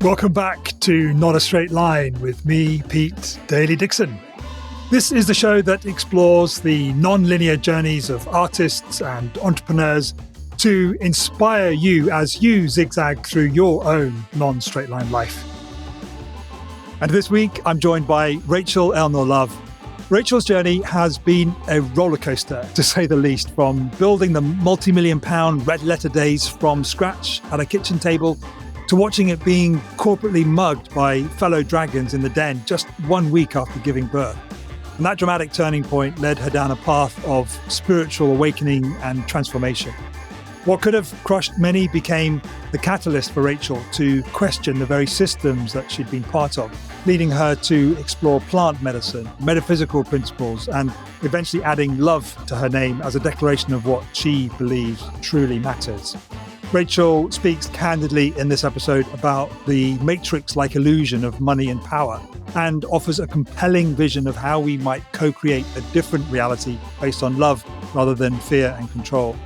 Welcome back to Not a Straight Line with me, Pete Daly-Dickson. This is the show that explores the non-linear journeys of artists and entrepreneurs to inspire you as you zigzag through your own non-straight line life. And this week, I'm joined by Rachel Elnaugh-LOVE. Rachel's journey has been a roller coaster, to say the least, from building the multi-million-pound red letter days from scratch at a kitchen table to watching it being corporately mugged by fellow dragons in the den just 1 week after giving birth. And that dramatic turning point led her down a path of spiritual awakening and transformation. What could have crushed many became the catalyst for Rachel to question the very systems that she'd been part of, leading her to explore plant medicine, metaphysical principles, and eventually adding love to her name as a declaration of what she believes truly matters. Rachel speaks candidly in this episode about the matrix-like illusion of money and power and offers a compelling vision of how we might co-create a different reality based on love rather than fear and control.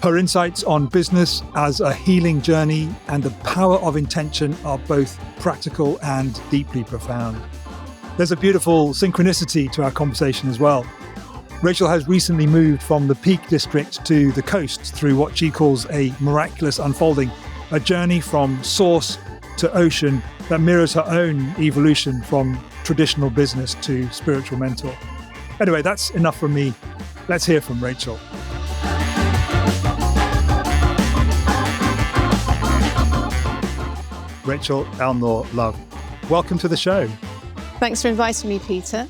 Her insights on business as a healing journey and the power of intention are both practical and deeply profound. There's a beautiful synchronicity to our conversation as well. Rachel has recently moved from the Peak District to the coast through what she calls a miraculous unfolding, a journey from source to ocean that mirrors her own evolution from traditional business to spiritual mentor. Anyway, that's enough from me. Let's hear from Rachel. Rachel Elnaugh-LOVE, welcome to the show. Thanks for inviting me, Peter.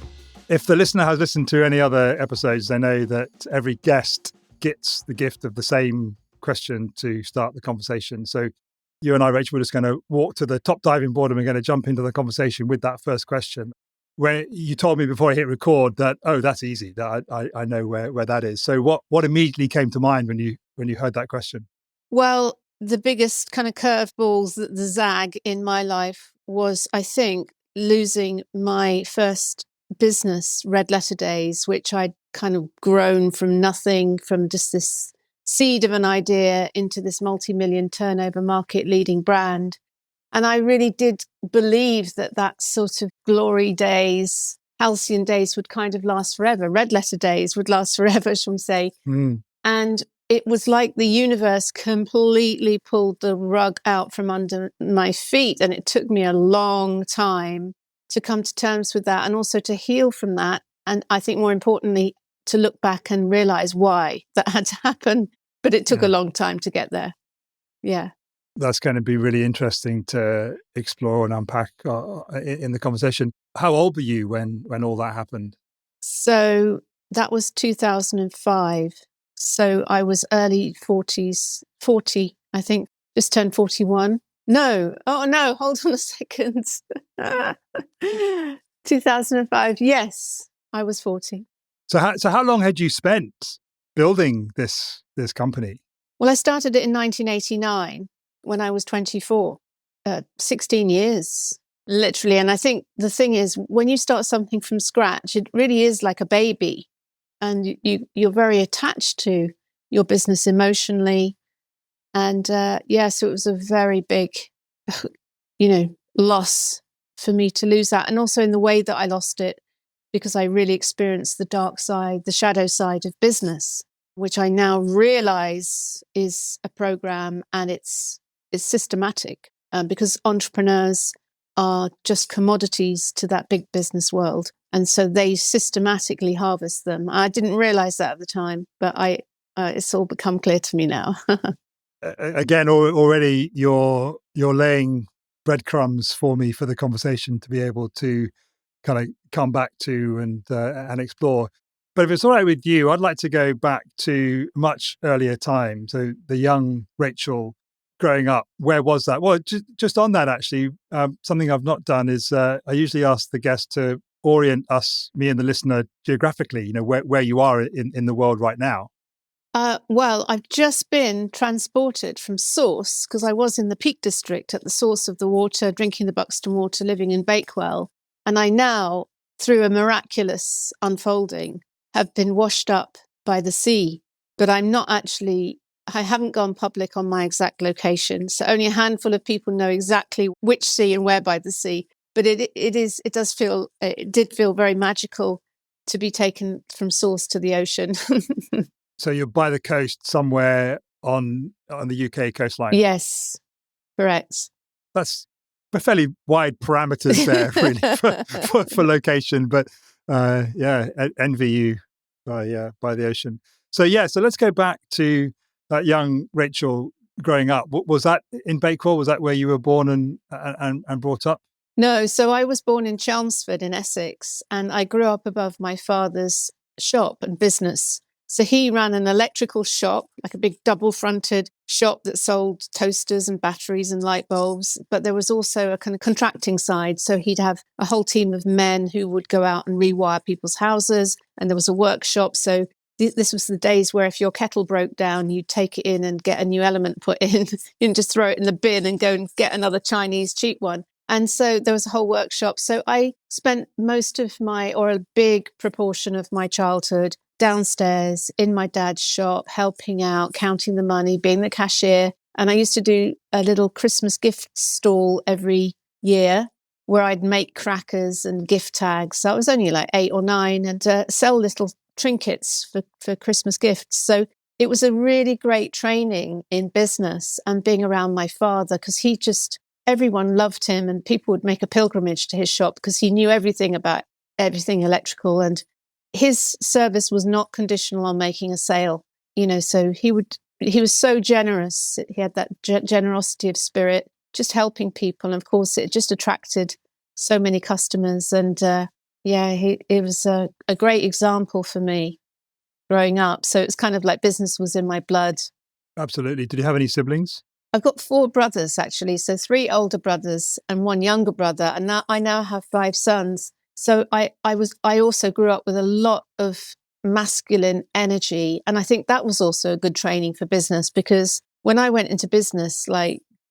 If the listener has listened to any other episodes, they know that every guest gets the gift of the same question to start the conversation. So you and I, Rachel, we're just going to walk to the top diving board and we're going to jump into the conversation with that first question. Where you told me before I hit record that, oh, that's easy, that I know where that is. So what immediately came to mind when you heard that question? Well, the biggest kind of curveballs, the zag in my life was, I think, losing my first business, Red Letter Days, which I'd kind of grown from nothing, from just this seed of an idea into this multi-million turnover market leading brand. And I really did believe that sort of glory days, halcyon days would kind of last forever. Red Letter Days would last forever, shall we say. And it was like the universe completely pulled the rug out from under my feet. And it took me a long time to come to terms with that and also to heal from that. And I think more importantly, to look back and realize why that had to happen. But it took a long time to get there. Yeah. That's going to be really interesting to explore and unpack in the conversation. How old were you when all that happened? So that was 2005. So I was early 40s, 40, I think, just turned 41. No, hold on a second. 2005, yes, I was 40. So how long had you spent building this company? Well, I started it in 1989 when I was 24, 16 years, literally. And I think the thing is, when you start something from scratch, it really is like a baby. And you're very attached to your business emotionally. And so it was a very big, loss for me to lose that. And also in the way that I lost it, because I really experienced the dark side, the shadow side of business, which I now realize is a program and it's systematic, because entrepreneurs are just commodities to that big business world. And so they systematically harvest them. I didn't realize that at the time, but it's all become clear to me now. Again, already you're laying breadcrumbs for me for the conversation to be able to kind of come back to and explore. But if it's all right with you, I'd like to go back to much earlier time. So the young Rachel growing up, where was that? Well, just on that, actually, something I've not done is I usually ask the guest to orient us, me and the listener, geographically, where you are in the world right now. Well, I've just been transported from source, because I was in the Peak District at the source of the water, drinking the Buxton water, living in Bakewell. And I now, through a miraculous unfolding, have been washed up by the sea. But I'm not actually I haven't gone public on my exact location. So only a handful of people know exactly which sea and where by the sea. But it did feel very magical to be taken from source to the ocean. So you're by the coast somewhere on the UK coastline? Yes, correct. That's fairly wide parameters there, really, for location. But envy you by the ocean. So let's go back to that young Rachel growing up. Was that in Bakewell? Was that where you were born and brought up? No, so I was born in Chelmsford in Essex, and I grew up above my father's shop and business. So he ran an electrical shop, like a big double-fronted shop that sold toasters and batteries and light bulbs. But there was also a kind of contracting side. So he'd have a whole team of men who would go out and rewire people's houses. And there was a workshop. So this was the days where if your kettle broke down, you'd take it in and get a new element put in and just throw it in the bin and go and get another Chinese cheap one. And so there was a whole workshop. So I spent most of or a big proportion of my childhood downstairs in my dad's shop, helping out, counting the money, being the cashier. And I used to do a little Christmas gift stall every year where I'd make crackers and gift tags. So I was only like 8 or 9 and sell little trinkets for Christmas gifts. So it was a really great training in business and being around my father, because everyone loved him and people would make a pilgrimage to his shop because he knew everything about everything electrical, and his service was not conditional on making a sale, so he was so generous. He had that generosity of spirit, just helping people. And of course, it just attracted so many customers. And it was a great example for me growing up. So it's kind of like business was in my blood. Absolutely. Did you have any siblings? I've got 4 brothers, actually. So 3 older brothers and 1 younger brother. And now I have 5 sons. So I also grew up with a lot of masculine energy. And I think that was also a good training for business, because when I went into business,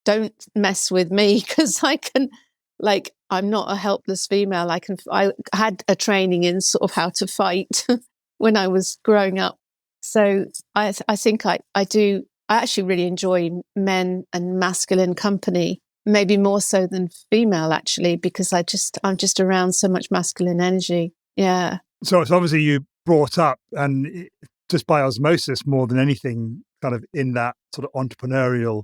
don't mess with me, because I'm not a helpless female. I had a training in sort of how to fight when I was growing up. So I think I actually really enjoy men and masculine company, maybe more so than female, actually, because I'm just around so much masculine energy. Yeah. So it's obviously you brought up, and just by osmosis more than anything, kind of in that sort of entrepreneurial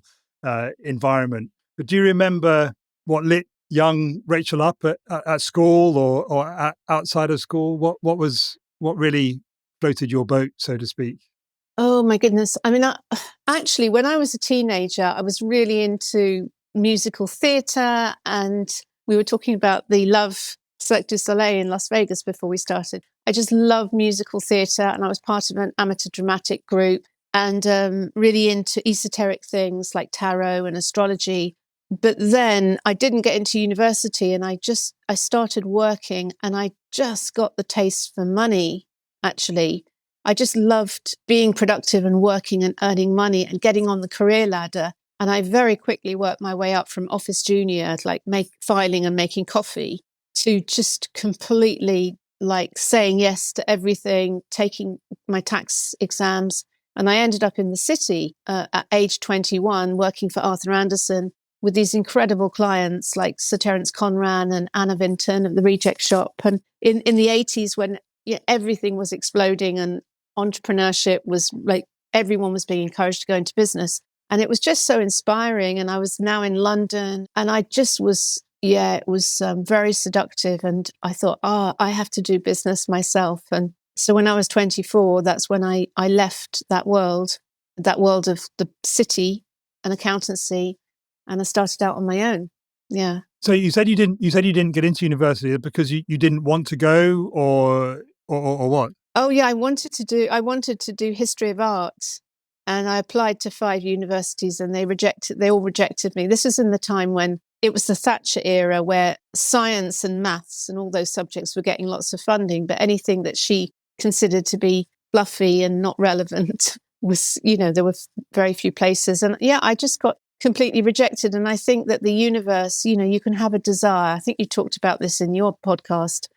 environment. But do you remember what lit young Rachel up at school or outside of school? What really floated your boat, so to speak? Oh, my goodness. I mean, actually, when I was a teenager, I was really into musical theatre, and we were talking about the Love Cirque du Soleil in Las Vegas before we started. I just love musical theatre, and I was part of an amateur dramatic group, and really into esoteric things like tarot and astrology. But then I didn't get into university, and I started working, and I just got the taste for money, actually. I just loved being productive and working and earning money and getting on the career ladder. And I very quickly worked my way up from office junior, filing and making coffee, to just completely saying yes to everything, taking my tax exams. And I ended up in the city at age 21, working for Arthur Andersen with these incredible clients like Sir Terence Conran and Anna Vinton of the Reject Shop. And in the 80s, when everything was exploding and entrepreneurship was everyone was being encouraged to go into business. And it was just so inspiring. And I was now in London, and I just was, it was very seductive. And I thought, I have to do business myself. And so when I was 24, that's when I left that world of the city and accountancy, and I started out on my own. Yeah. So you said you didn't get into university because you didn't want to go, or what? Oh yeah, I wanted to do history of art, and I applied to 5 universities, and they all rejected me. This was in the time when it was the Thatcher era, where science and maths and all those subjects were getting lots of funding, but anything that she considered to be fluffy and not relevant was, there were very few places. And I just got completely rejected. And I think that the universe, you can have a desire. I think you talked about this in your podcast,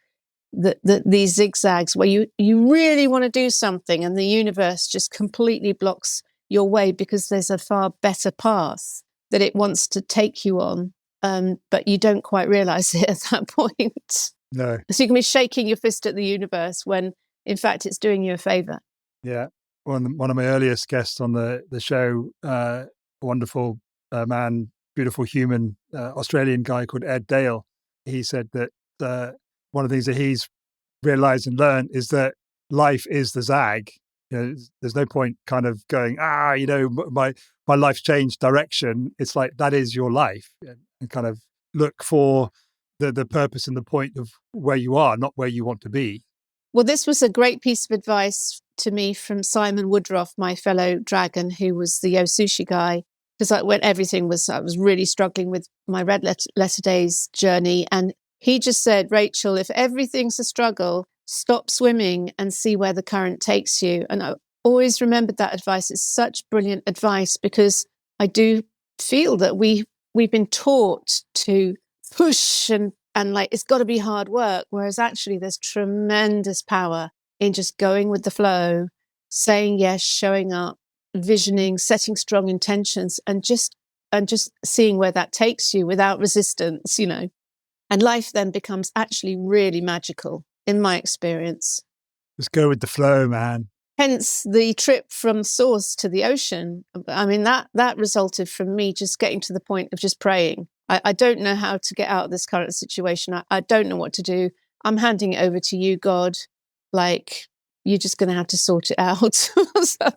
that these zigzags where you really want to do something, and the universe just completely blocks your way because there's a far better path that it wants to take you on. But you don't quite realize it at that point. No. So you can be shaking your fist at the universe when, in fact, it's doing you a favor. Yeah. One of my earliest guests on the show, a wonderful man, beautiful human, Australian guy called Ed Dale. He said that one of the things that he's realized and learned is that life is the zag. There's no point kind of going, my life's changed direction. It's like, that is your life, and kind of look for the purpose and the point of where you are, not where you want to be. Well, this was a great piece of advice to me from Simon Woodruff, my fellow dragon, who was the Yo Sushi guy. Because I was really struggling with my red letter days journey. And he just said, Rachel, if everything's a struggle, stop swimming and see where the current takes you. And I always remembered that advice. It's such brilliant advice, because I do feel that we've been taught to push and like it's got to be hard work, whereas actually there's tremendous power in just going with the flow, saying yes, showing up, visioning, setting strong intentions, and just seeing where that takes you without resistance, And life then becomes actually really magical, in my experience. Just go with the flow, man. Hence the trip from source to the ocean. I mean, that resulted from me just getting to the point of just praying. I don't know how to get out of this current situation. I don't know what to do. I'm handing it over to you, God. Like, you're just going to have to sort it out. So,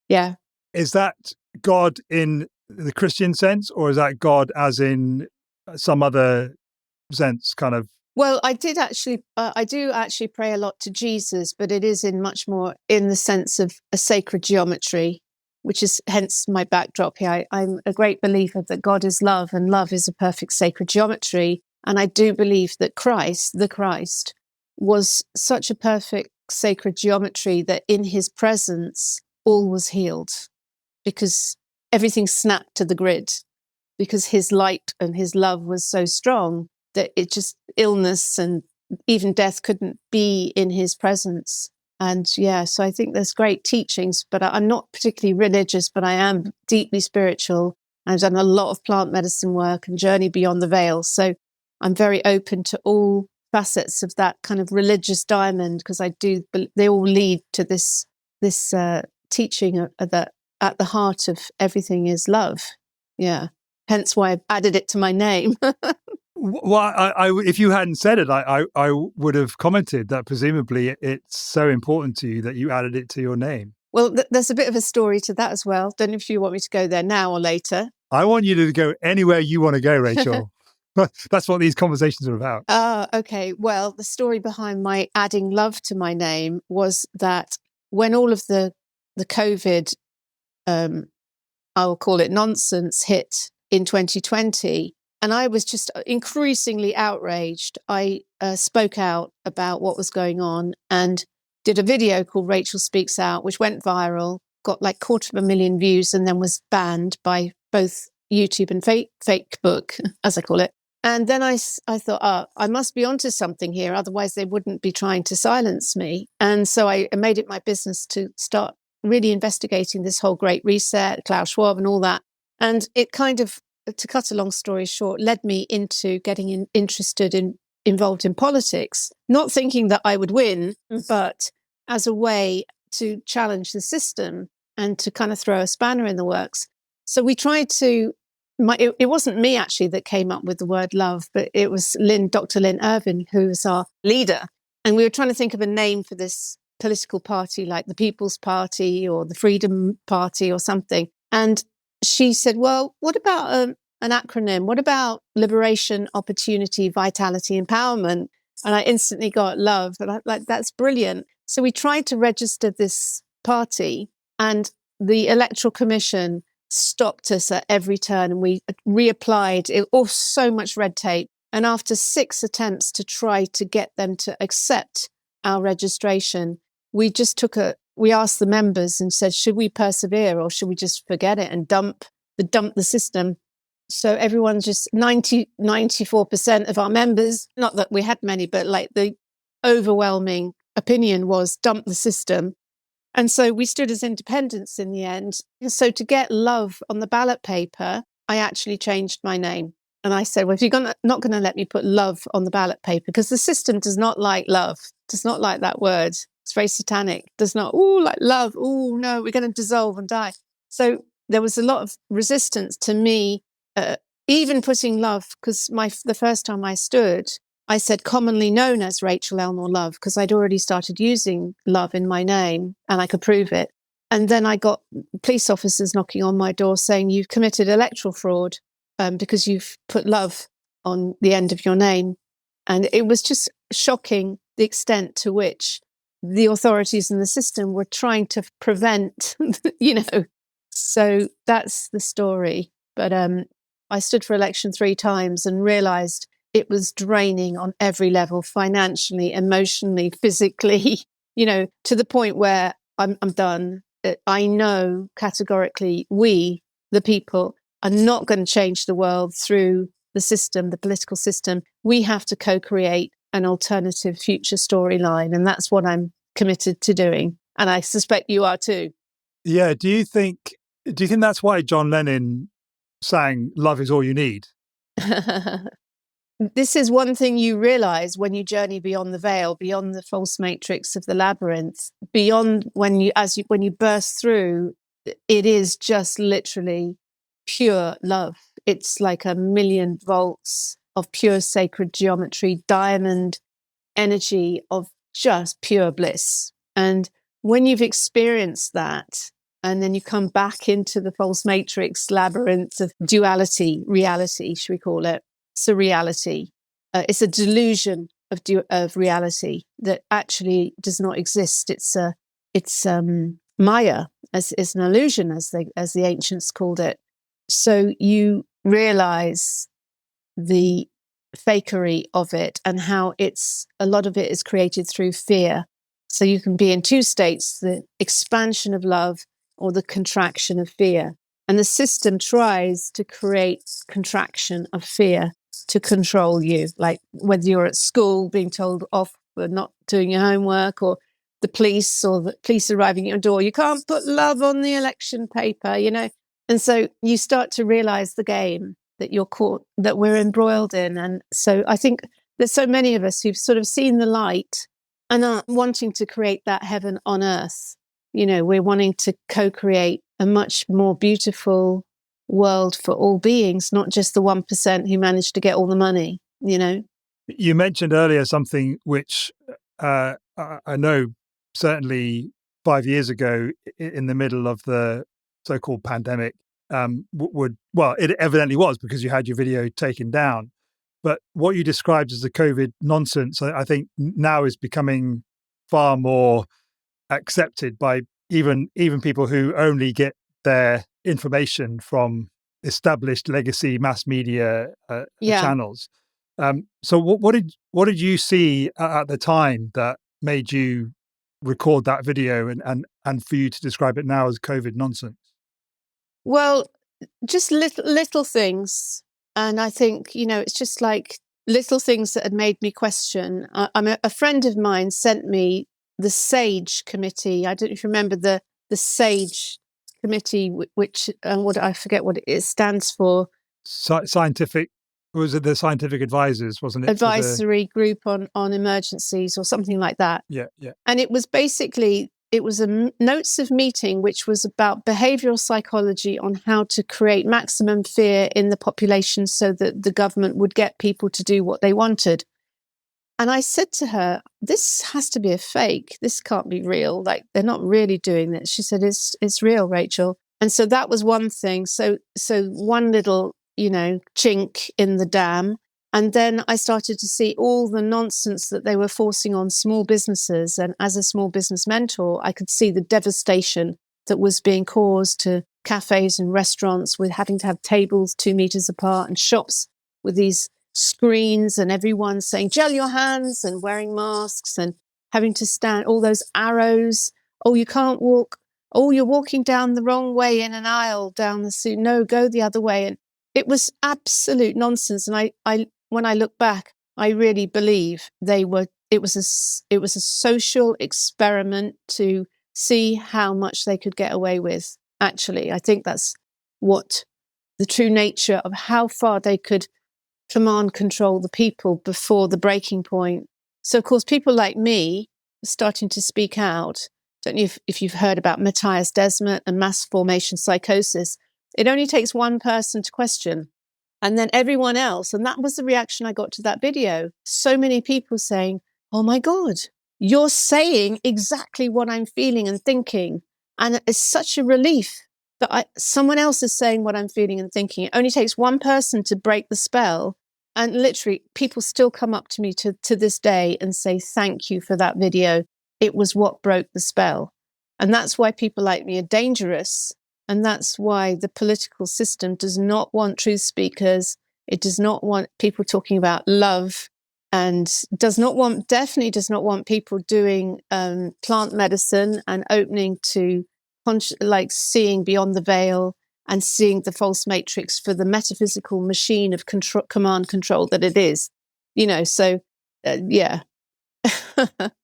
yeah. Is that God in the Christian sense, or is that God as in some other sense, kind of? Well, I do actually pray a lot to Jesus, but it is in much more in the sense of a sacred geometry, which is hence my backdrop here. I'm a great believer that God is love, and love is a perfect sacred geometry. And I do believe that Christ, the Christ, was such a perfect sacred geometry that in his presence, all was healed, because everything snapped to the grid, because his light and his love was so strong that it just, illness and even death couldn't be in his presence. And yeah, so I think there's great teachings, but I'm not particularly religious, but I am deeply spiritual. I've done a lot of plant medicine work and journey beyond the veil. So I'm very open to all facets of that kind of religious diamond, because they all lead to this teaching that at the heart of everything is love. Yeah. Hence why I added it to my name. Well, if you hadn't said it, I would have commented that presumably it's so important to you that you added it to your name. Well, there's a bit of a story to that as well. Don't know if you want me to go there now or later. I want you to go anywhere you want to go, Rachel. That's what these conversations are about. Okay. Well, the story behind my adding love to my name was that when all of the COVID, I will call it nonsense, hit in 2020, and I was just increasingly outraged, I spoke out about what was going on and did a video called Rachel Speaks Out, which went viral, got like 250,000 views, and then was banned by both YouTube and Facebook, as I call it. And then I thought, I must be onto something here, otherwise they wouldn't be trying to silence me. And so I made it my business to start really investigating this whole Great Reset, Klaus Schwab and all that. And it kind of, to cut a long story short, led me into getting involved in politics, not thinking that I would win, but as a way to challenge the system and to kind of throw a spanner in the works. So we tried to, it wasn't me actually that came up with the word love, but it was Dr. Lynn Irvin, who was our leader. And we were trying to think of a name for this political party, like the People's Party or the Freedom Party or something. And she said, well, what about an acronym? What about liberation, opportunity, vitality, empowerment? And I instantly got love. And I'm like, that's brilliant. So we tried to register this party, and the Electoral Commission stopped us at every turn, and we reapplied. It was so much red tape. And after 6 attempts to try to get them to accept our registration, we asked the members and said, should we persevere or should we just forget it and dump the system? So everyone, just 94% of our members, not that we had many, but like the overwhelming opinion was dump the system. And so we stood as independents in the end. So to get love on the ballot paper, I actually changed my name. And I said, well, if you're not going to let me put love on the ballot paper, because the system does not like love, does not like that word. It's very satanic. Does not, like love. Oh, no, we're going to dissolve and die. So there was a lot of resistance to me, even putting love, because the first time I stood, I said commonly known as Rachel Elnaugh-LOVE, because I'd already started using love in my name and I could prove it. And then I got police officers knocking on my door saying, you've committed electoral fraud because you've put love on the end of your name. And it was just shocking the extent to which the authorities in the system were trying to prevent, So that's the story. But I stood for election 3 times and realised it was draining on every level, financially, emotionally, physically, to the point where I'm done. I know categorically we, the people, are not going to change the world through the system, the political system. We have to co-create an alternative future storyline. And that's what I'm committed to doing. And I suspect you are too. Yeah. Do you think that's why John Lennon sang "Love Is All You Need"? This is one thing you realize when you journey beyond the veil, beyond the false matrix of the labyrinth, beyond when you burst through, it is just literally pure love. It's like 1,000,000 volts of pure sacred geometry, diamond energy of just pure bliss. And when you've experienced that, and then you come back into the false matrix labyrinth of duality, reality, should we call it? Surreality. It's a delusion of reality that actually does not exist. It's Maya, as an illusion, as the ancients called it. So you realize the fakery of it and how a lot of it is created through fear. So you can be in 2 states: the expansion of love or the contraction of fear. And the system tries to create contraction of fear to control you, like whether you're at school being told off for not doing your homework, or the police arriving at your door. You can't put love on the election paper, And so you start to realize the game that you're caught, that we're embroiled in. And so I think there's so many of us who've sort of seen the light and are wanting to create that heaven on earth. We're wanting to co-create a much more beautiful world for all beings, not just the 1% who managed to get all the money, You mentioned earlier something which I know certainly 5 years ago, in the middle of the so-called pandemic, it evidently was, because you had your video taken down. But what you described as the COVID nonsense, I think now is becoming far more accepted by even people who only get their information from established legacy mass media channels. So what did you see at the time that made you record that video and for you to describe it now as COVID nonsense? Well, just little things. And I think, it's just like little things that had made me question. A friend of mine sent me the SAGE committee. I don't know if you remember the SAGE committee, which I forget what it stands for. Scientific, was it the scientific advisors, wasn't it? Advisory group on emergencies or something like that. Yeah. And it was basically, it was a notes of meeting, which was about behavioral psychology on how to create maximum fear in the population so that the government would get people to do what they wanted. And I said to her, this has to be a fake. This can't be real. Like, they're not really doing this. She said, it's real, Rachel. And so that was one thing. So one little, chink in the dam. And then I started to see all the nonsense that they were forcing on small businesses. And as a small business mentor, I could see the devastation that was being caused to cafes and restaurants with having to have tables 2 meters apart, and shops with these screens and everyone saying, gel your hands, and wearing masks, and having to stand, all those arrows. Oh, you can't walk. Oh, you're walking down the wrong way in an aisle down the street. No, go the other way. And it was absolute nonsense. And I when I look back, I really believe it was a social experiment to see how much they could get away with. Actually, I think that's what the true nature of how far they could command control the people before the breaking point. So, of course, people like me are starting to speak out. Don't know if you've heard about Matthias Desmet and mass formation psychosis. It only takes one person to question, and then everyone else. And that was the reaction I got to that video. So many people saying, oh my God, you're saying exactly what I'm feeling and thinking. And it's such a relief that someone else is saying what I'm feeling and thinking. It only takes one person to break the spell. And literally, people still come up to me to this day and say, thank you for that video. It was what broke the spell. And that's why people like me are dangerous. And that's why the political system does not want truth speakers. It does not want people talking about love, and definitely does not want people doing plant medicine and opening to like seeing beyond the veil and seeing the false matrix for the metaphysical machine of command control that it is. So yeah.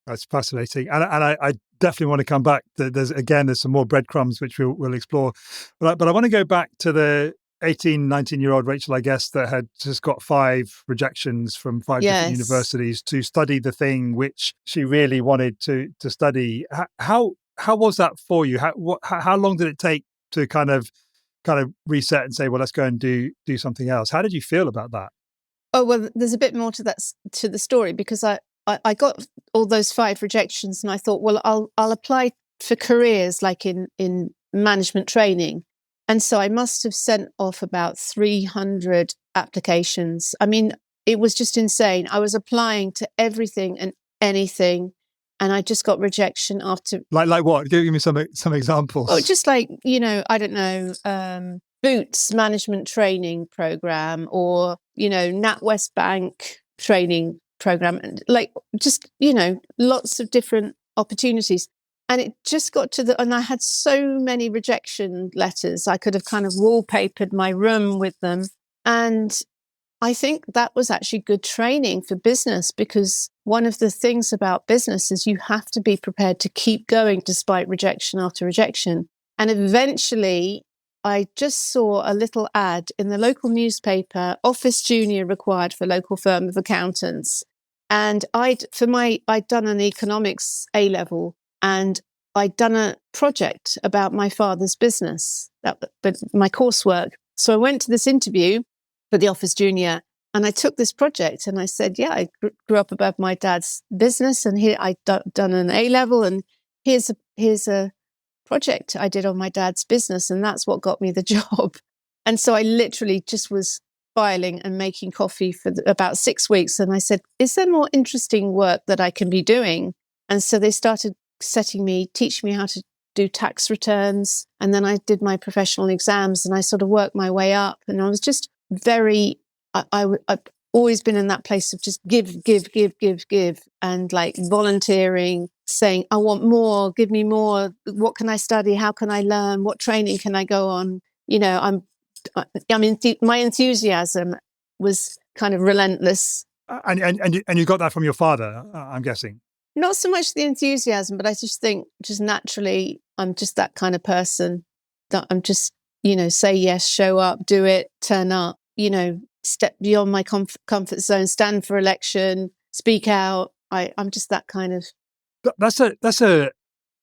That's fascinating. And I definitely want to come back. There's some more breadcrumbs which we'll explore. But I want to go back to the 18, 19-year-old Rachel, I guess, that had just got 5 rejections from 5 different universities to study the thing which she really wanted to study. How was that for you? How long did it take to kind of reset and say, well, let's go and do something else? How did you feel about that? Oh, well, there's a bit more to that, to the story, because I got all those 5 rejections and I thought, well, I'll apply for careers like in management training. And so I must have sent off about 300 applications. I mean, it was just insane. I was applying to everything and anything, and I just got rejection after. Like what? Give me some examples. Oh, just like, I don't know, Boots management training program, or, NatWest Bank training program, and like just, lots of different opportunities. And it just got to and I had so many rejection letters. I could have kind of wallpapered my room with them. And I think that was actually good training for business, because one of the things about business is you have to be prepared to keep going despite rejection after rejection. And eventually I just saw a little ad in the local newspaper, office junior required for local firm of accountants. And I'd done an economics A-level, and I'd done a project about my father's business, but my coursework. So I went to this interview for the office junior, and I took this project and I said, yeah, I grew up above my dad's business, and here I'd done an A-level, and here's a project I did on my dad's business, and that's what got me the job. And so I literally just was filing and making coffee for about 6 weeks. And I said, is there more interesting work that I can be doing? And so they started teaching me how to do tax returns. And then I did my professional exams, and I sort of worked my way up. And I was just I've always been in that place of just give, and like volunteering, saying, I want more, give me more. What can I study? How can I learn? What training can I go on? My enthusiasm was kind of relentless. And you got that from your father, I'm guessing. Not so much the enthusiasm, but I just think just naturally, I'm just that kind of person that I'm just, say yes, show up, do it, turn up, step beyond my comfort zone, stand for election, speak out. I'm just that kind of. That's a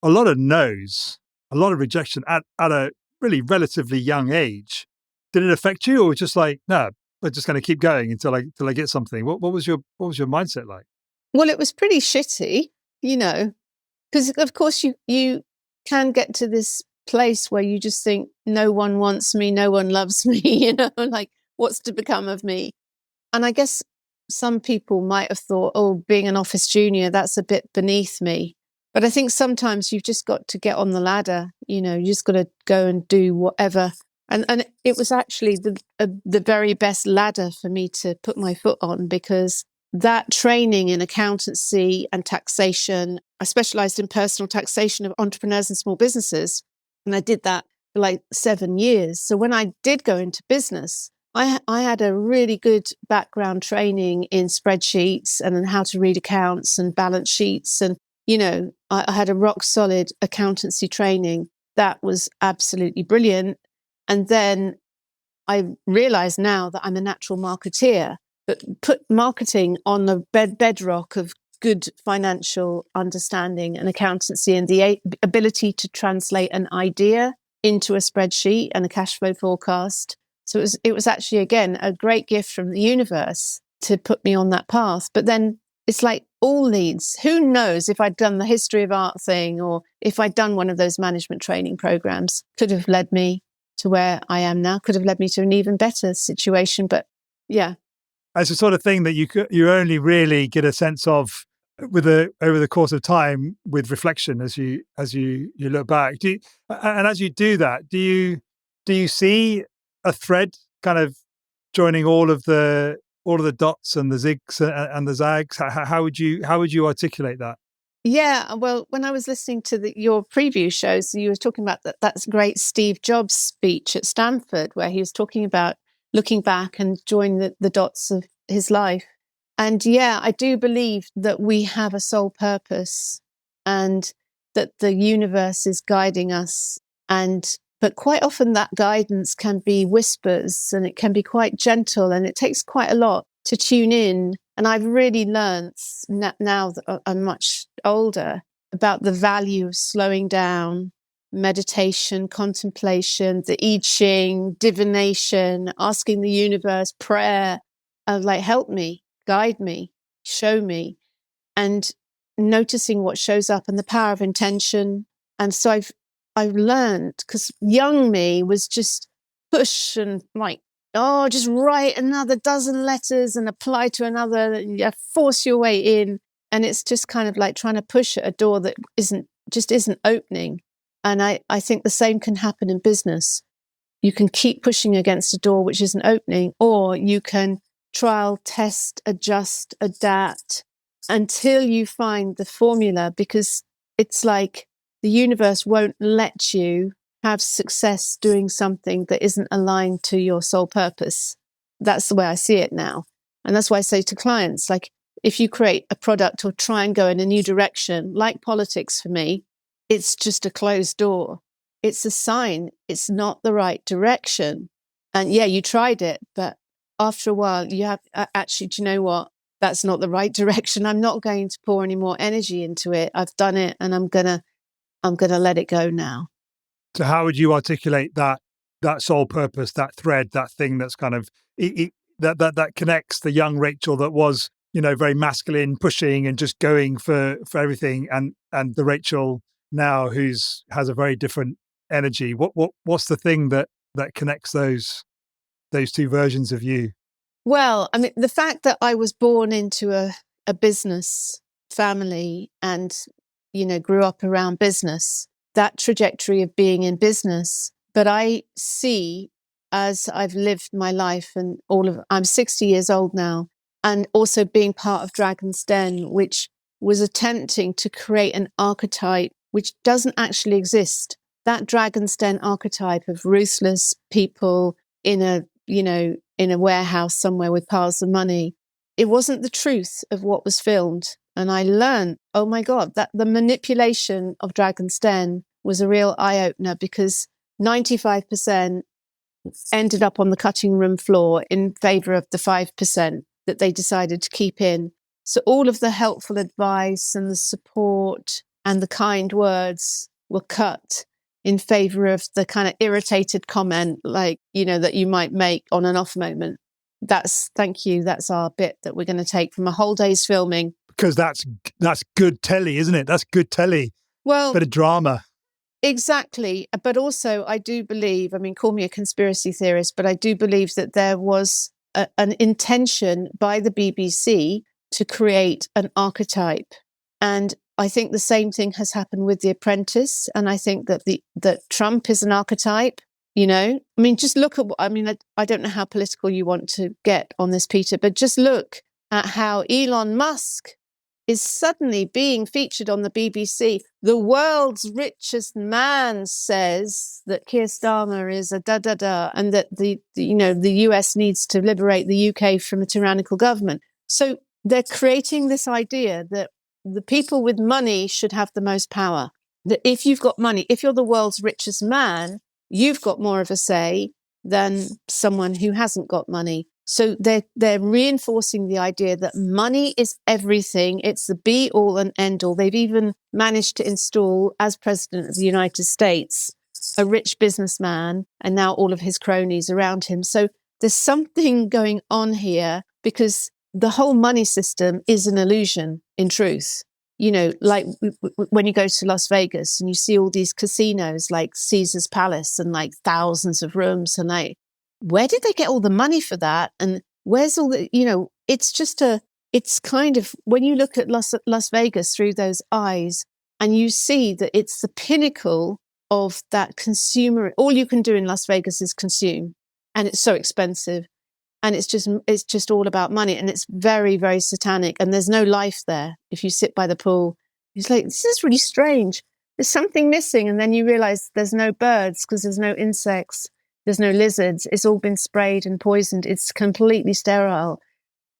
lot of no's, a lot of rejection at a really relatively young age. Did it affect you, or just like, no, I'm just going to keep going until I get something? What was your mindset like? Well, it was pretty shitty, because of course you can get to this place where you just think, no one wants me, no one loves me, like what's to become of me? And I guess some people might have thought, oh, being an office junior, that's a bit beneath me. But I think sometimes you've just got to get on the ladder, you just got to go and do whatever. And it was actually the very best ladder for me to put my foot on, because that training in accountancy and taxation, I specialized in personal taxation of entrepreneurs and small businesses. And I did that for like 7 years. So when I did go into business, I had a really good background training in spreadsheets and then how to read accounts and balance sheets. And, I had a rock solid accountancy training. That was absolutely brilliant. And then I realize now that I'm a natural marketeer, but put marketing on the bedrock of good financial understanding and accountancy and the ability to translate an idea into a spreadsheet and a cash flow forecast. So it was actually, again, a great gift from the universe to put me on that path. But then it's like all leads. Who knows if I'd done the history of art thing, or if I'd done one of those management training programs, could have led me to where I am now, could have led me to an even better situation. But yeah. It's the sort of thing that you only really get a sense of over the course of time with reflection as you look back. And as you do that, do you see a thread kind of joining all of the dots and the zigs and the zags? How would you articulate that? Yeah, well, when I was listening to your preview shows, you were talking about that's great Steve Jobs speech at Stanford, where he was talking about looking back and joining the dots of his life. And yeah, I do believe that we have a soul purpose and that the universe is guiding us. But quite often that guidance can be whispers, and it can be quite gentle, and it takes quite a lot to tune in. And I've really learned now that I'm much older about the value of slowing down, meditation, contemplation, the I Ching, divination, asking the universe, prayer, like, help me, guide me, show me, and noticing what shows up, and the power of intention. And so I've learned, because young me was just push and like, oh, just write another dozen letters and apply to another, force your way in. And it's just kind of like trying to push at a door that isn't opening. And I think the same can happen in business. You can keep pushing against a door which isn't opening, or you can trial, test, adjust, adapt until you find the formula, because it's like the universe won't let you have success doing something that isn't aligned to your soul purpose. That's the way I see it now. And that's why I say to clients, like, if you create a product or try and go in a new direction, like politics for me, it's just a closed door. It's a sign it's not the right direction. And yeah, you tried it, but after a while, you have actually, do you know what? That's not the right direction. I'm not going to pour any more energy into it. I've done it, and I'm gonna let it go now. So how would you articulate that soul purpose, that thread, that thing that's kind of that connects the young Rachel that was, very masculine, pushing and just going for everything, and the Rachel now has a very different energy? What's the thing that connects those two versions of you? Well, I mean, the fact that I was born into a business family and, grew up around business, that trajectory of being in business. But I see, as I've lived my life and I'm 60 years old now, and also being part of Dragon's Den, which was attempting to create an archetype which doesn't actually exist. That Dragon's Den archetype of ruthless people in a warehouse somewhere with piles of money, it wasn't the truth of what was filmed. And I learned, oh my God, that the manipulation of Dragon's Den was a real eye-opener, because 95% ended up on the cutting room floor in favor of the 5% that they decided to keep in. So all of the helpful advice and the support and the kind words were cut in favor of the kind of irritated comment, like, that you might make on an off moment. Thank you. That's our bit that we're going to take from a whole day's filming. Because that's good telly, isn't it? That's good telly. Well, bit of drama. Exactly. But also, I do believe, call me a conspiracy theorist, but I do believe that there was an intention by the BBC to create an archetype. And I think the same thing has happened with The Apprentice. And I think that that Trump is an archetype, just look at I don't know how political you want to get on this, Peter, but just look at how Elon Musk is suddenly being featured on the BBC. The world's richest man says that Keir Starmer is a da-da-da, and that the US needs to liberate the UK from a tyrannical government. So they're creating this idea that the people with money should have the most power. That if you've got money, if you're the world's richest man, you've got more of a say than someone who hasn't got money. So they're reinforcing the idea that money is everything. It's the be all and end all. They've even managed to install, as president of the United States, a rich businessman and now all of his cronies around him. So there's something going on here, because the whole money system is an illusion in truth. You know, like when you go to Las Vegas and you see all these casinos like Caesar's Palace and like thousands of rooms, and like, where did they get all the money for that? And where's all the, you know, it's kind of, when you look at Las Vegas through those eyes and you see that it's the pinnacle of that consumer, all you can do in Las Vegas is consume, and it's so expensive. And it's just all about money, and it's very, very satanic. And there's no life there. If you sit by the pool, it's like, this is really strange. There's something missing. And then you realize there's no birds because there's no insects. There's no lizards. It's all been sprayed and poisoned. It's completely sterile.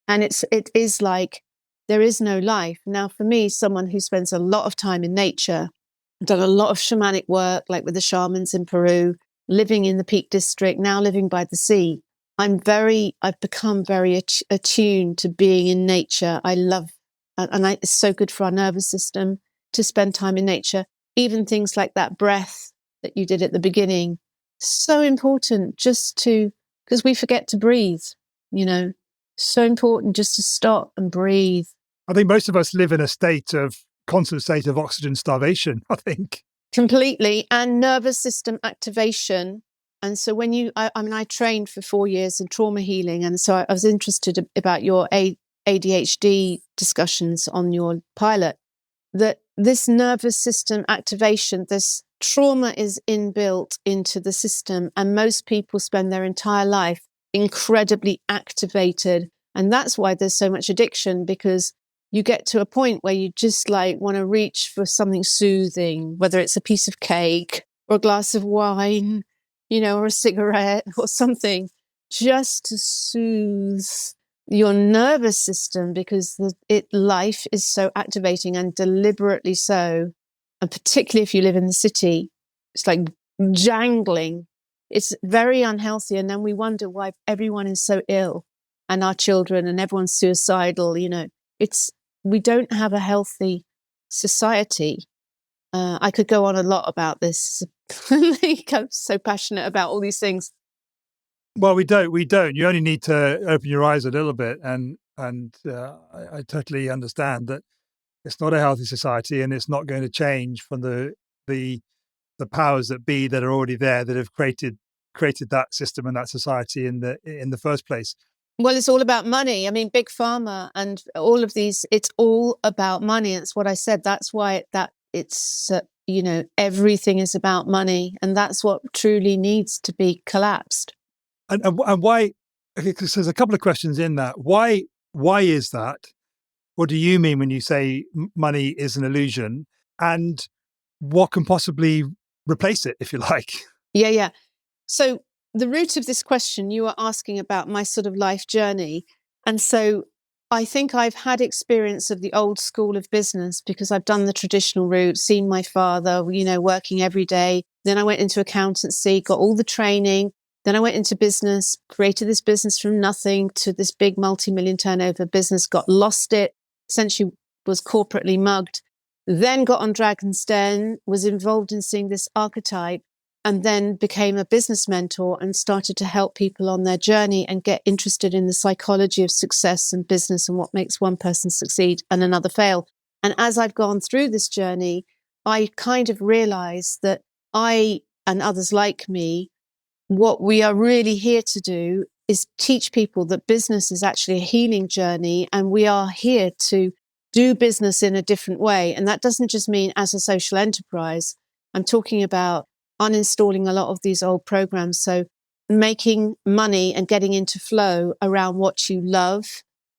And it is like there is no life. Now, for me, someone who spends a lot of time in nature, done a lot of shamanic work, like with the shamans in Peru, living in the Peak District, now living by the sea, I've become very attuned to being in nature. I love, and it's so good for our nervous system to spend time in nature. Even things like that breath that you did at the beginning, so important because we forget to breathe, you know, so important just to stop and breathe. I think most of us live in a constant state of oxygen starvation, I think. Completely, and nervous system activation. And so when I trained for 4 years in trauma healing. And so I was interested about your ADHD discussions on your pilot, that this nervous system activation, this trauma is inbuilt into the system. And most people spend their entire life incredibly activated. And that's why there's so much addiction, because you get to a point where you just like want to reach for something soothing, whether it's a piece of cake or a glass of wine, you know, or a cigarette or something, just to soothe your nervous system, because life is so activating, and deliberately so. And particularly if you live in the city, it's like jangling. It's very unhealthy. And then we wonder why everyone is so ill, and our children, and everyone's suicidal. You know, we don't have a healthy society. I could go on a lot about this. I'm so passionate about all these things. Well, we don't. You only need to open your eyes a little bit, and I totally understand that it's not a healthy society, and it's not going to change from the powers that be that are already there, that have created that system and that society in the first place. Well, it's all about money. I mean, big pharma and all of these, it's all about money. It's what I said. That's why it's you know, everything is about money, and that's what truly needs to be collapsed. And why? Because there's a couple of questions in that. Why is that? What do you mean when you say money is an illusion? And what can possibly replace it, if you like? Yeah. So the root of this question, you were asking about my sort of life journey. And so I think I've had experience of the old school of business, because I've done the traditional route, seen my father, you know, working every day. Then I went into accountancy, got all the training. Then I went into business, created this business from nothing to this big multi-million turnover business, got lost it, essentially was corporately mugged, then got on Dragon's Den, was involved in seeing this archetype, and then became a business mentor and started to help people on their journey and get interested in the psychology of success and business and what makes one person succeed and another fail. And as I've gone through this journey, I kind of realized that I and others like me, what we are really here to do is teach people that business is actually a healing journey, and we are here to do business in a different way. And that doesn't just mean as a social enterprise. I'm talking about uninstalling a lot of these old programs. So making money and getting into flow around what you love,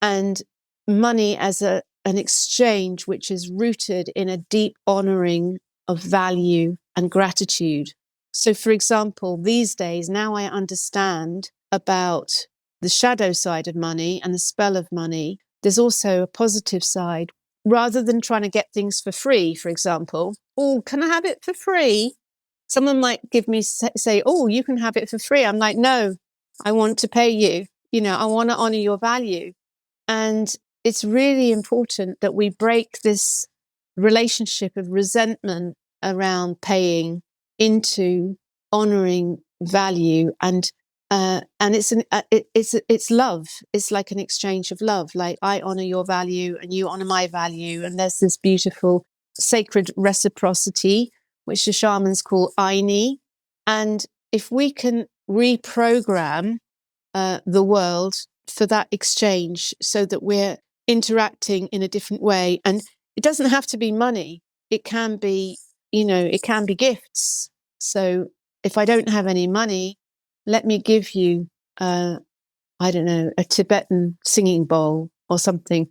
and money as an exchange which is rooted in a deep honoring of value and gratitude. So, for example, these days, now I understand about the shadow side of money and the spell of money. There's also a positive side, rather than trying to get things for free, for example, oh, can I have it for free? Someone might give me, say, oh, you can have it for free. I'm like, no, I want to pay you. I want to honor your value. And it's really important that we break this relationship of resentment around paying into honoring value, and it's love. It's like an exchange of love. Like, I honor your value and you honor my value, and there's this beautiful sacred reciprocity, which the shamans call Aini. And if we can reprogram the world for that exchange, so that we're interacting in a different way, and it doesn't have to be money. It can be, it can be gifts. So if I don't have any money, let me give you, I don't know, a Tibetan singing bowl or something.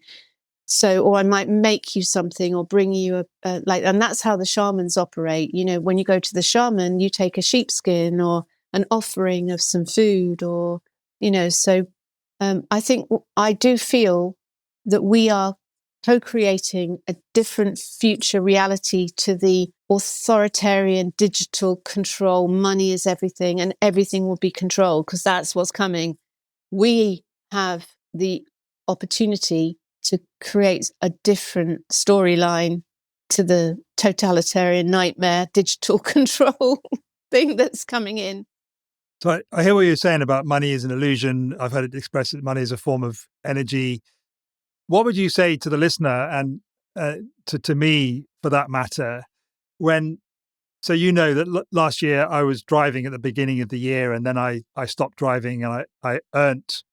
So, or I might make you something or bring you and that's how the shamans operate. When you go to the shaman, you take a sheepskin or an offering of some food, or, so I think I do feel that we are co-creating a different future reality to the authoritarian digital control. Money is everything and everything will be controlled, because that's what's coming. We have the opportunity to create a different storyline to the totalitarian nightmare digital control thing that's coming in. So I hear what you're saying about money is an illusion. I've heard it expressed that money is a form of energy. What would you say to the listener, and to me for that matter, so that last year I was driving at the beginning of the year, and then I stopped driving, and I earned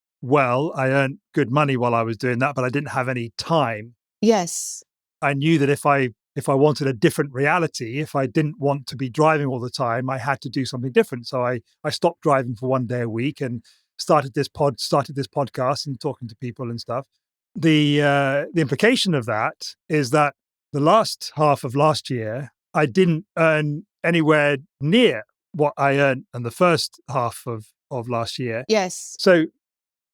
good money while I was doing that, but I didn't have any time. Yes. I knew that if I wanted a different reality, if I didn't want to be driving all the time, I had to do something different. So I stopped driving for one day a week and started this podcast and talking to people and stuff. The implication of that is that the last half of last year, I didn't earn anywhere near what I earned in the first half of last year. Yes. So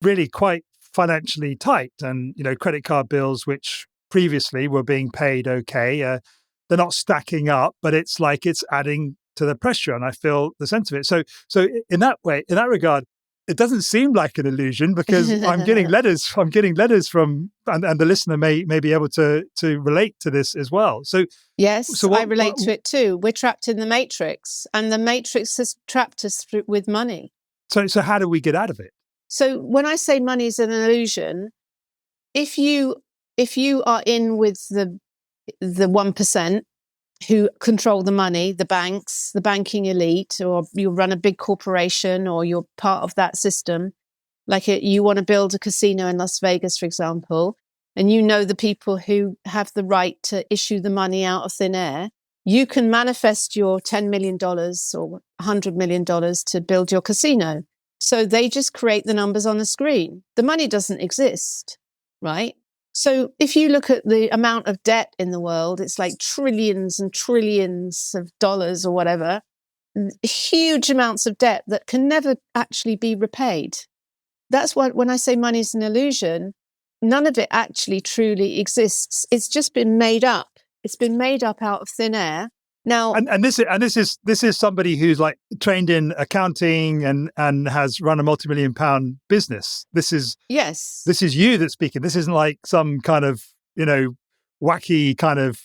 really quite financially tight, and, credit card bills, which previously were being paid okay, they're not stacking up, but it's like it's adding to the pressure, and I feel the sense of it. So in that regard, it doesn't seem like an illusion, because I'm getting letters from, and the listener may be able to relate to this as well. So yes, I relate to it too. We're trapped in the matrix, and the matrix has trapped us with money. So how do we get out of it? So when I say money is an illusion, if you are in with the 1% who control the money, the banks, the banking elite, or you run a big corporation, or you're part of that system, like you want to build a casino in Las Vegas, for example, and the people who have the right to issue the money out of thin air, you can manifest your $10 million or $100 million to build your casino. So they just create the numbers on the screen. The money doesn't exist, right? So if you look at the amount of debt in the world, it's like trillions and trillions of dollars or whatever, huge amounts of debt that can never actually be repaid. That's why when I say money is an illusion, none of it actually truly exists. It's just been made up. It's been made up out of thin air. Now, and this is somebody who's like trained in accounting and has run a multi-million-pound business. This is you that's speaking. This isn't like some kind of wacky kind of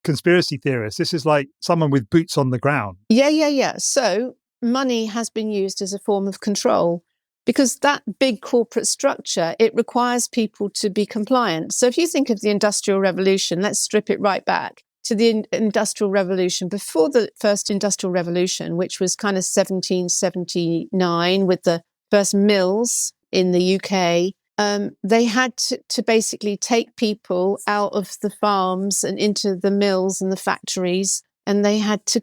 conspiracy theorist. This is like someone with boots on the ground. Yeah. So money has been used as a form of control, because that big corporate structure, it requires people to be compliant. So if you think of the Industrial Revolution, let's strip it right back to the Industrial Revolution. Before the first Industrial Revolution, which was kind of 1779 with the first mills in the UK, they had to basically take people out of the farms and into the mills and the factories, and they had to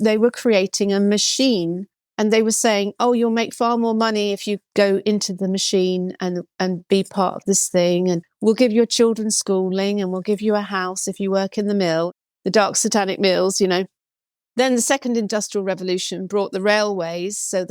they were creating a machine, and they were saying, oh, you'll make far more money if you go into the machine and be part of this thing, and we'll give your children schooling, and we'll give you a house if you work in the mill, the dark satanic mills, Then the second industrial revolution brought the railways, so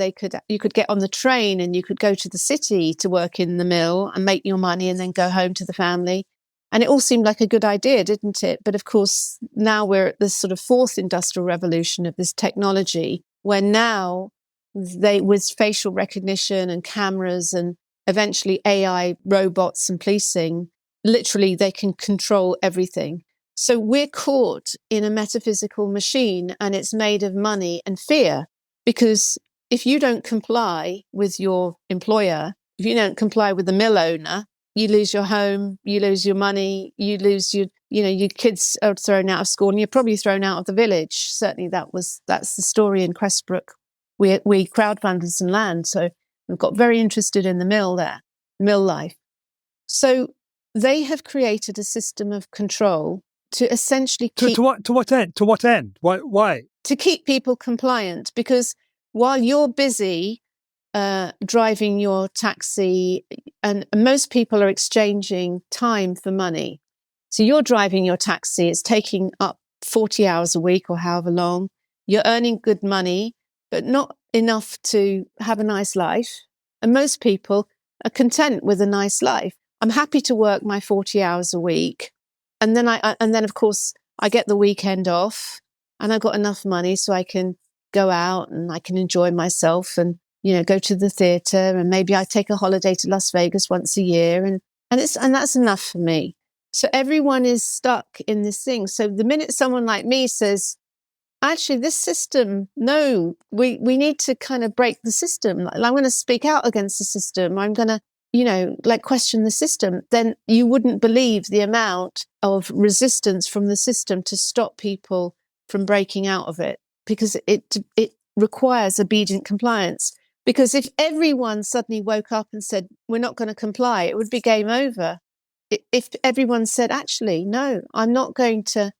you could get on the train and you could go to the city to work in the mill and make your money and then go home to the family. And it all seemed like a good idea, didn't it? But of course, now we're at this sort of fourth industrial revolution of this technology, where now with facial recognition and cameras and eventually AI robots and policing, literally they can control everything. So we're caught in a metaphysical machine, and it's made of money and fear. Because if you don't comply with your employer, if you don't comply with the mill owner, you lose your home, you lose your money, you lose your kids are thrown out of school, and you're probably thrown out of the village. Certainly that's the story in Crestbrook. We crowdfunded some land, so we've got very interested in the mill there, mill life. So they have created a system of control to essentially keep... To what end? To what end? Why? To keep people compliant, because while you're busy driving your taxi, and most people are exchanging time for money. So you're driving your taxi, it's taking up 40 hours a week or however long. You're earning good money, but not enough to have a nice life. And most people are content with a nice life. I'm happy to work my 40 hours a week. And then of course I get the weekend off, and I've got enough money so I can go out and I can enjoy myself and, go to the theatre, and maybe I take a holiday to Las Vegas once a year, and that's enough for me. So everyone is stuck in this thing. So the minute someone like me says, actually, this system, no, we need to kind of break the system. I'm going to speak out against the system. I'm going to, question the system. Then you wouldn't believe the amount of resistance from the system to stop people from breaking out of it, because it requires obedient compliance. Because if everyone suddenly woke up and said, we're not going to comply, it would be game over. If everyone said, actually, no, I'm not going to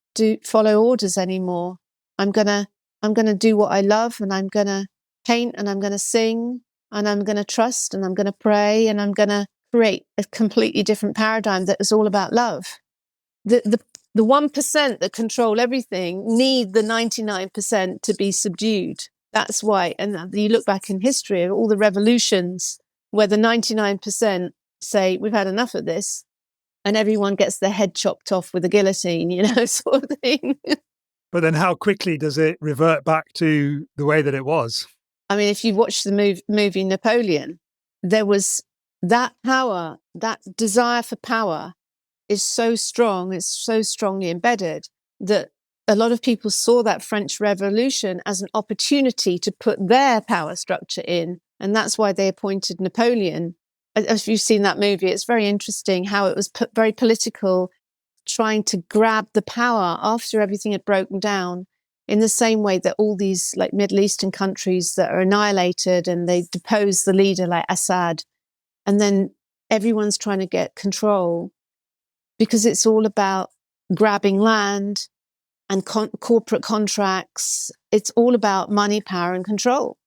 follow orders anymore. I'm going to do what I love, and I'm going to paint, and I'm going to sing, and I'm going to trust, and I'm going to pray, and I'm going to create a completely different paradigm that is all about love. The 1% that control everything need the 99% to be subdued. That's why, and you look back in history of all the revolutions where the 99% say, we've had enough of this, and everyone gets their head chopped off with a guillotine, sort of thing. But then how quickly does it revert back to the way that it was? I mean, if you watch the movie Napoleon, there was that power, that desire for power is so strong, it's so strongly embedded, that a lot of people saw that French Revolution as an opportunity to put their power structure in. And that's why they appointed Napoleon. If you've seen that movie, it's very interesting how it was very political, trying to grab the power after everything had broken down, in the same way that all these Middle Eastern countries that are annihilated and they depose the leader like Assad, and then everyone's trying to get control, because it's all about grabbing land and corporate contracts. It's all about money, power, and control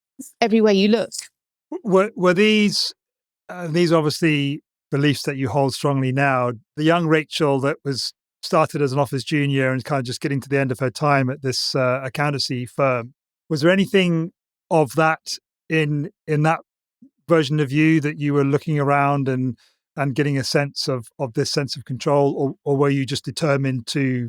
everywhere you look. Were these obviously beliefs that you hold strongly now? The young Rachel that was started as an office junior and kind of just getting to the end of her time at this accountancy firm, was there anything of that in that version of you that you were looking around and getting a sense of this sense of control, or were you just determined to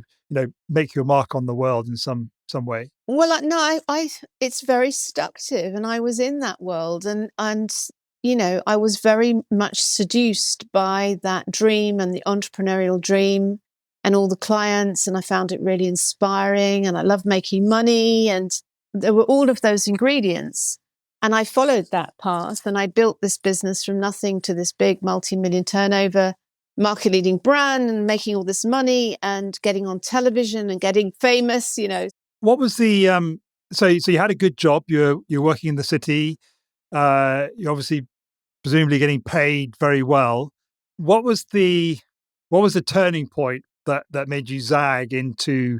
make your mark on the world in some way? Well, no, I it's very seductive, and I was in that world, and I was very much seduced by that dream and the entrepreneurial dream and all the clients, and I found it really inspiring, and I love making money, and there were all of those ingredients. And I followed that path, and I built this business from nothing to this big multi-million turnover, market-leading brand, and making all this money and getting on television and getting famous, What was the so you had a good job, you're working in the city, you're obviously presumably getting paid very well. What was the turning point that made you zag into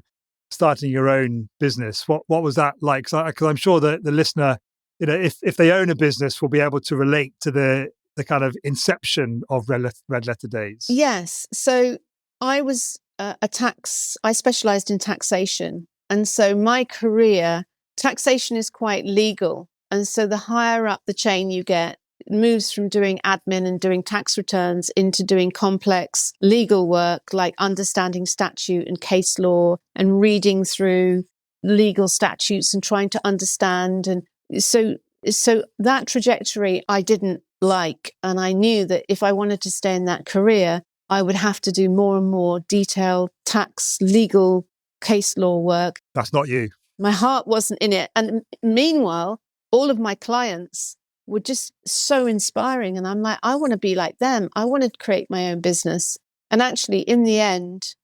starting your own business? What was that like? Because I'm sure that the listener, if they own a business, will be able to relate to the kind of inception of Red Letter Days. Yes. So I was I specialized in taxation. And so my career, taxation is quite legal. And so the higher up the chain you get, moves from doing admin and doing tax returns into doing complex legal work, like understanding statute and case law and reading through legal statutes and trying to understand. And so that trajectory I didn't like. And I knew that if I wanted to stay in that career, I would have to do more and more detailed tax, legal, case law work. That's not you. My heart wasn't in it. And meanwhile, all of my clients were just so inspiring. And I'm like, I want to be like them. I want to create my own business. And actually, in the end,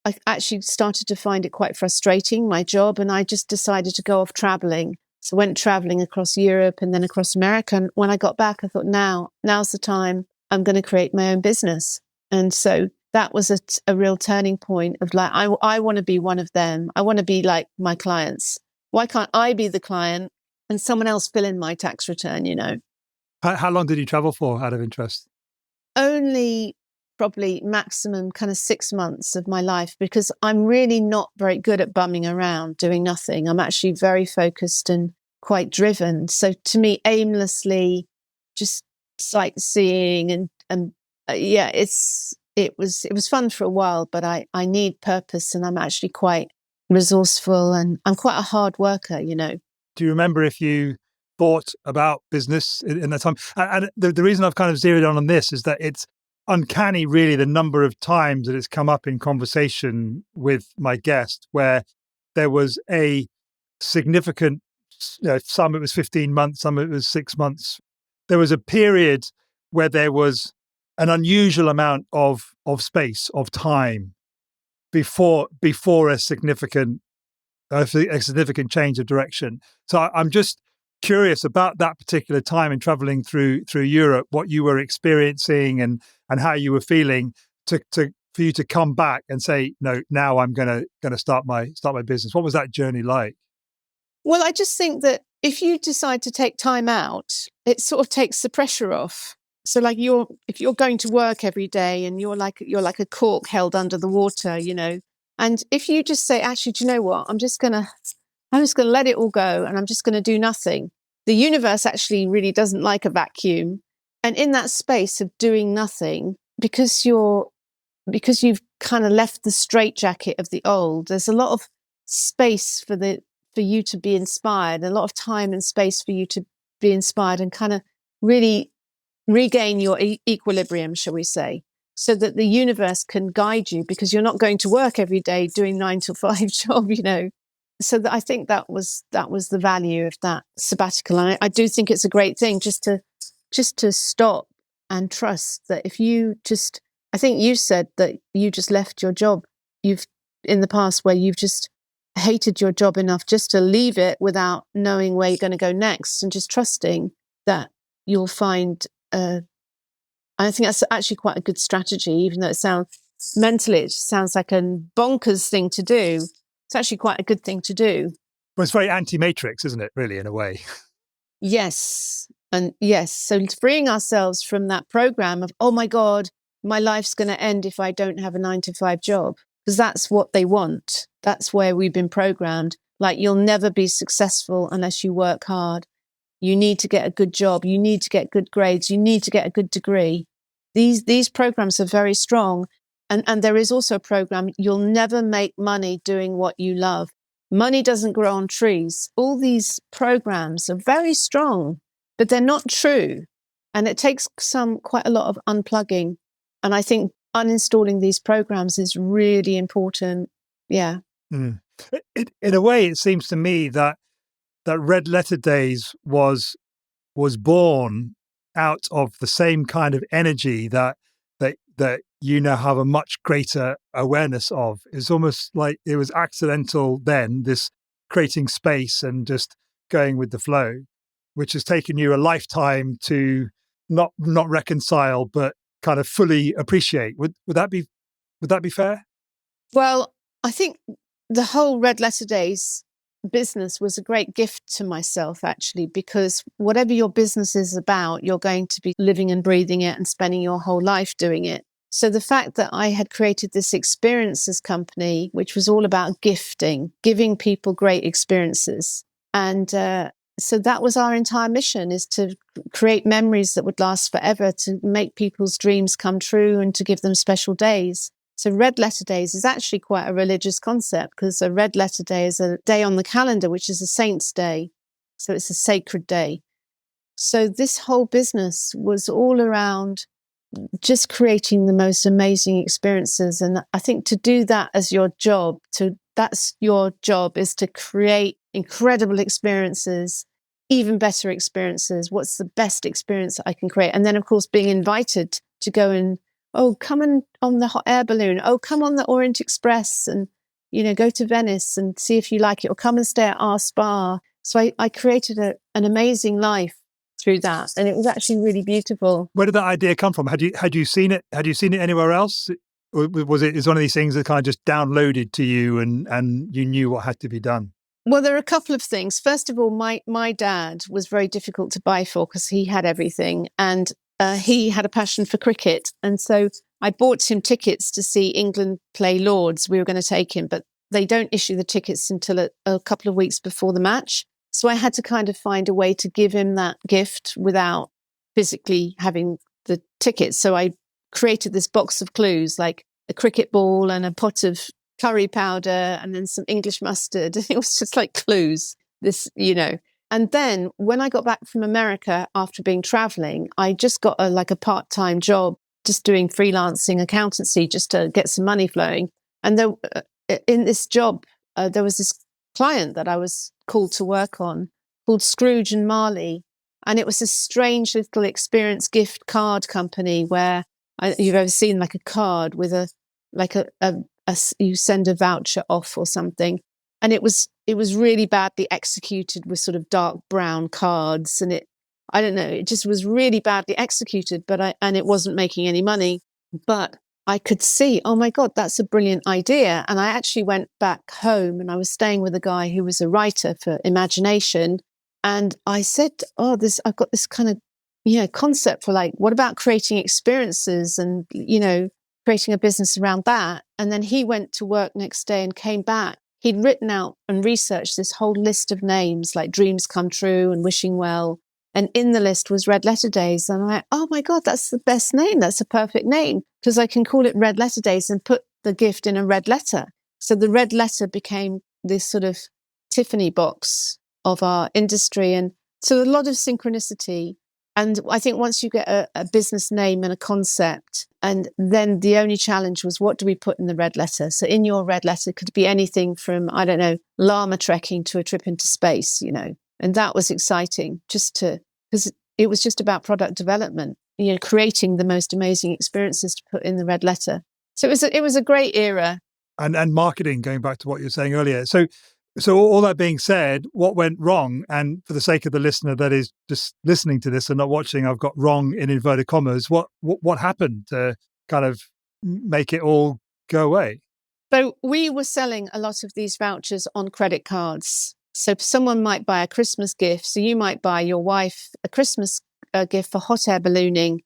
I actually started to find it quite frustrating, my job. And I just decided to go off traveling. So I went traveling across Europe and then across America. And when I got back, I thought, now's the time I'm going to create my own business. And so that was a real turning point of like, I want to be one of them. I want to be like my clients. Why can't I be the client and someone else fill in my tax return, you know? How long did you travel for, out of interest? Only probably maximum kind of 6 months of my life, because I'm really not very good at bumming around doing nothing. I'm actually very focused and quite driven. So to me, aimlessly just sightseeing and yeah, it was fun for a while, but I need purpose, and I'm actually quite resourceful, and I'm quite a hard worker, you know. Do you remember if you thought about business in that time? And the reason I've kind of zeroed on this is that it's uncanny, really, the number of times that it's come up in conversation with my guest where there was a significant, some it was 15 months, some it was 6 months. There was a period where there was an unusual amount of space, of time before a significant change of direction. So I'm just curious about that particular time in traveling through Europe, what you were experiencing and how you were feeling for you to come back and say, no, now I'm gonna start my business. What was that journey like? Well, I just think that if you decide to take time out, it sort of takes the pressure off. So like if you're going to work every day and you're like a cork held under the water, you know, and if you just say, actually, do you know what? I'm just gonna let it all go and I'm just gonna do nothing. The universe actually really doesn't like a vacuum. And in that space of doing nothing, because you've kind of left the straitjacket of the old, there's a lot of space for you to be inspired, a lot of time and space for you to be inspired and kind of really regain your equilibrium, shall we say, so that the universe can guide you, because you're not going to work every day doing 9 to 5 job, you know. So I think that was the value of that sabbatical. And I do think it's a great thing just to stop and trust that if you just, I think you said that you just left your job. You've in the past where you've just hated your job enough just to leave it without knowing where you're going to go next, and just trusting that you'll find I think that's actually quite a good strategy, even though it sounds like a bonkers thing to do. It's actually quite a good thing to do. Well, it's very anti-matrix, isn't it, really, in a way? Yes. And yes. So freeing ourselves from that program of, oh my God, my life's going to end if I don't have a 9 to 5 job. Because that's what they want. That's where we've been programmed. Like, you'll never be successful unless you work hard. You need to get a good job. You need to get good grades. You need to get a good degree. These programs are very strong. And there is also a program, you'll never make money doing what you love. Money doesn't grow on trees. All these programs are very strong, but they're not true. And it takes quite a lot of unplugging. And I think uninstalling these programs is really important. Yeah. Mm. In a way, it seems to me that Red Letter Days was born out of the same kind of energy that you now have a much greater awareness of. It's almost like it was accidental then, this creating space and just going with the flow, which has taken you a lifetime to not reconcile, but kind of fully appreciate. Would that be fair? Well, I think the whole Red Letter Days business was a great gift to myself, actually, because whatever your business is about, you're going to be living and breathing it and spending your whole life doing it. So the fact that I had created this experiences company, which was all about giving people great experiences. And so that was our entire mission, is to create memories that would last forever, to make people's dreams come true and to give them special days. So red letter days is actually quite a religious concept, because a red letter day is a day on the calendar, which is a saint's day. So it's a sacred day. So this whole business was all around just creating the most amazing experiences. And I think to do that as your job, that's your job, is to create incredible experiences, even better experiences. What's the best experience I can create? And then, of course, being invited to go and, oh, come on the hot air balloon. Oh, come on the Orient Express and, go to Venice and see if you like it, or come and stay at our spa. So I created an amazing life through that. And it was actually really beautiful. Where did that idea come from? Had you seen it? Had you seen it anywhere else? Or was it one of these things that kind of just downloaded to you and you knew what had to be done? Well, there are a couple of things. First of all, my dad was very difficult to buy for because he had everything, and he had a passion for cricket. And so I bought him tickets to see England play Lords. We were going to take him, but they don't issue the tickets until a couple of weeks before the match. So I had to kind of find a way to give him that gift without physically having the tickets. So I created this box of clues, like a cricket ball and a pot of curry powder and then some English mustard. It was just like clues, And then when I got back from America after being traveling, I just got a part-time job, just doing freelancing accountancy just to get some money flowing. And in this job, there was this client that I was called to work on called Scrooge and Marley. And it was a strange little experience gift card company where you've ever seen like a card with you send a voucher off or something. And it was really badly executed with sort of dark brown cards. And it just was really badly executed, and it wasn't making any money. But I could see, oh my God, that's a brilliant idea. And I actually went back home and I was staying with a guy who was a writer for Imagination. And I said, I've got this kind of, concept for what about creating experiences and, creating a business around that. And then he went to work next day and came back. He'd written out and researched this whole list of names like Dreams Come True and Wishing Well. And in the list was Red Letter Days. And I'm like, oh my God, that's the best name. That's a perfect name, because I can call it Red Letter Days and put the gift in a red letter. So the red letter became this sort of Tiffany box of our industry. And so a lot of synchronicity. And I think once you get a business name and a concept, and then the only challenge was, what do we put in the red letter? So in your red letter could be anything from, I don't know, llama trekking to a trip into space, And that was exciting, because it was just about product development, creating the most amazing experiences to put in the red letter. So it was a great era. And marketing, going back to what you were saying earlier. So all that being said, what went wrong? And for the sake of the listener that is just listening to this and not watching, I've got wrong in inverted commas. What happened to kind of make it all go away? So we were selling a lot of these vouchers on credit cards. So someone might buy a Christmas gift. So you might buy your wife a Christmas gift for hot air ballooning.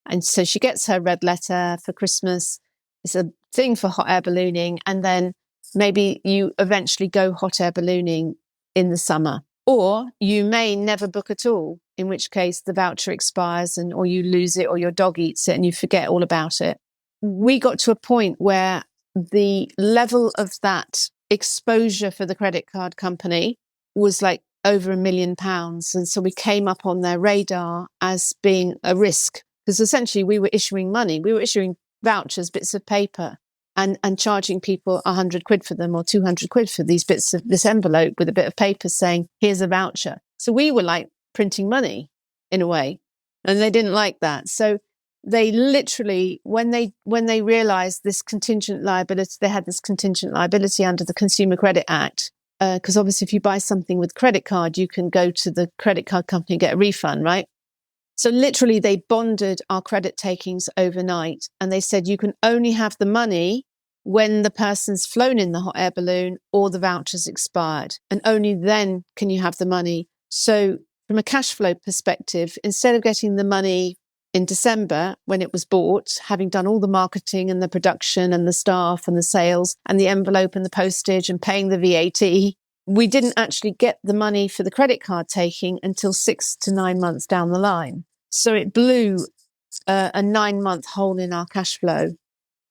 And so she gets her red letter for Christmas. It's a thing for hot air ballooning. And then maybe you eventually go hot air ballooning in the summer. Or you may never book at all, in which case the voucher expires or you lose it, or your dog eats it and you forget all about it. We got to a point where the level of that exposure for the credit card company was like over £1 million. And so we came up on their radar as being a risk, because essentially we were issuing money. We were issuing vouchers, bits of paper, and charging people 100 quid for them, or 200 quid for these bits of this envelope with a bit of paper saying, here's a voucher. So we were like printing money in a way, and they didn't like that. So they literally, when they realized this contingent liability, they had this contingent liability under the Consumer Credit Act, because obviously if you buy something with credit card, you can go to the credit card company and get a refund, right? So literally they bonded our credit takings overnight, and they said you can only have the money when the person's flown in the hot air balloon or the voucher's expired, and only then can you have the money. So from a cash flow perspective, instead of getting the money in December when it was bought, having done all the marketing and the production and the staff and the sales and the envelope and the postage and paying the VAT, we didn't actually get the money for the credit card taking until 6 to 9 months down the line. So it blew a 9-month hole in our cash flow,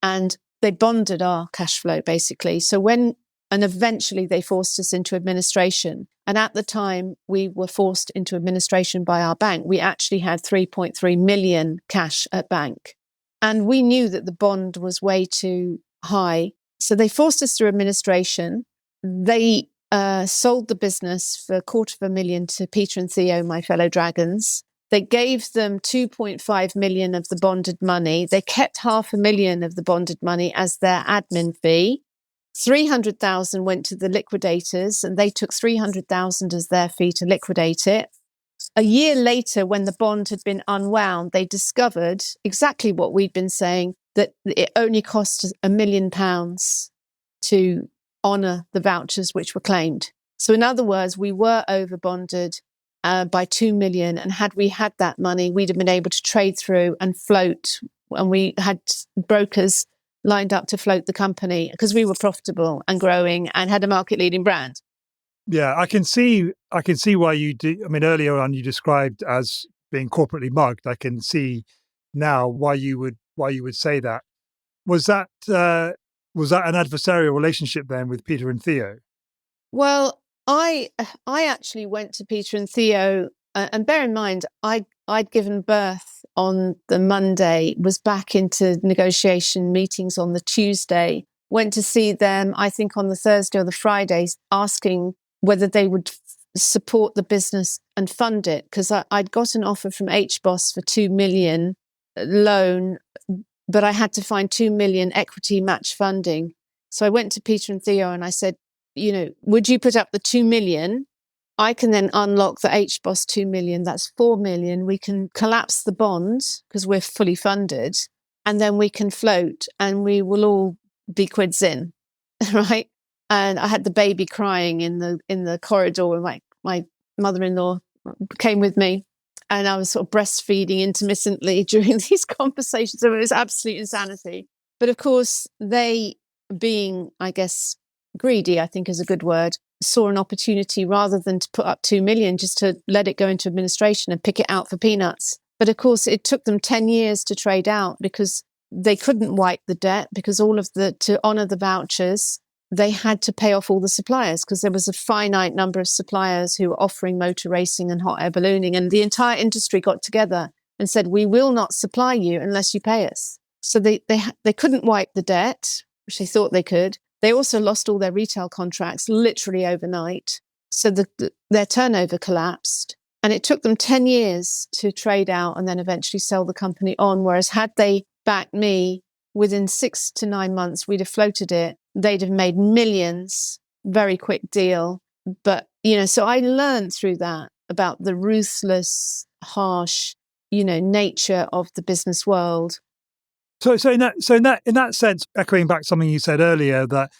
and they bonded our cash flow basically. So and eventually they forced us into administration. And at the time we were forced into administration by our bank, we actually had 3.3 million cash at bank. And we knew that the bond was way too high. So they forced us through administration. They sold the business for $250,000 to Peter and Theo, my fellow dragons. They gave them 2.5 million of the bonded money. They kept 500,000 of the bonded money as their admin fee. 300,000 went to the liquidators, and they took 300,000 as their fee to liquidate it. A year later, when the bond had been unwound, they discovered exactly what we'd been saying, that it only cost £1 million to honour the vouchers which were claimed. So in other words, we were over bonded by 2 million. And had we had that money, we'd have been able to trade through and float. And we had brokers lined up to float the company because we were profitable and growing and had a market leading brand. Yeah, I can see why you do. I mean, earlier on you described as being corporately mugged. I can see now why you would say that. Was that an adversarial relationship then with Peter and Theo? Well, I actually went to Peter and Theo, and bear in mind, I'd given birth on the Monday, was back into negotiation meetings on the Tuesday, went to see them, I think on the Thursday or the Friday, asking whether they would support the business and fund it, because I'd got an offer from HBOS for 2 million loan, but I had to find 2 million equity match funding. So I went to Peter and Theo and I said, would you put up the 2 million? I can then unlock the HBOS 2 million. That's 4 million. We can collapse the bond because we're fully funded, and then we can float and we will all be quids in, right? And I had the baby crying in the corridor when my mother-in-law came with me, and I was sort of breastfeeding intermittently during these conversations. So it was absolute insanity. But of course, they, being, I guess, greedy, I think is a good word, saw an opportunity rather than to put up 2 million, just to let it go into administration and pick it out for peanuts. But of course, it took them 10 years to trade out because they couldn't wipe the debt, because to honour the vouchers, they had to pay off all the suppliers, because there was a finite number of suppliers who were offering motor racing and hot air ballooning. And the entire industry got together and said, we will not supply you unless you pay us. So they couldn't wipe the debt, which they thought they could. They also lost all their retail contracts literally overnight. So their turnover collapsed. And it took them 10 years to trade out and then eventually sell the company on. Whereas had they backed me, within 6 to 9 months, we'd have floated it. They'd have made millions, very quick deal. But, so I learned through that about the ruthless, harsh, nature of the business world. So in that sense, echoing back something you said earlier, that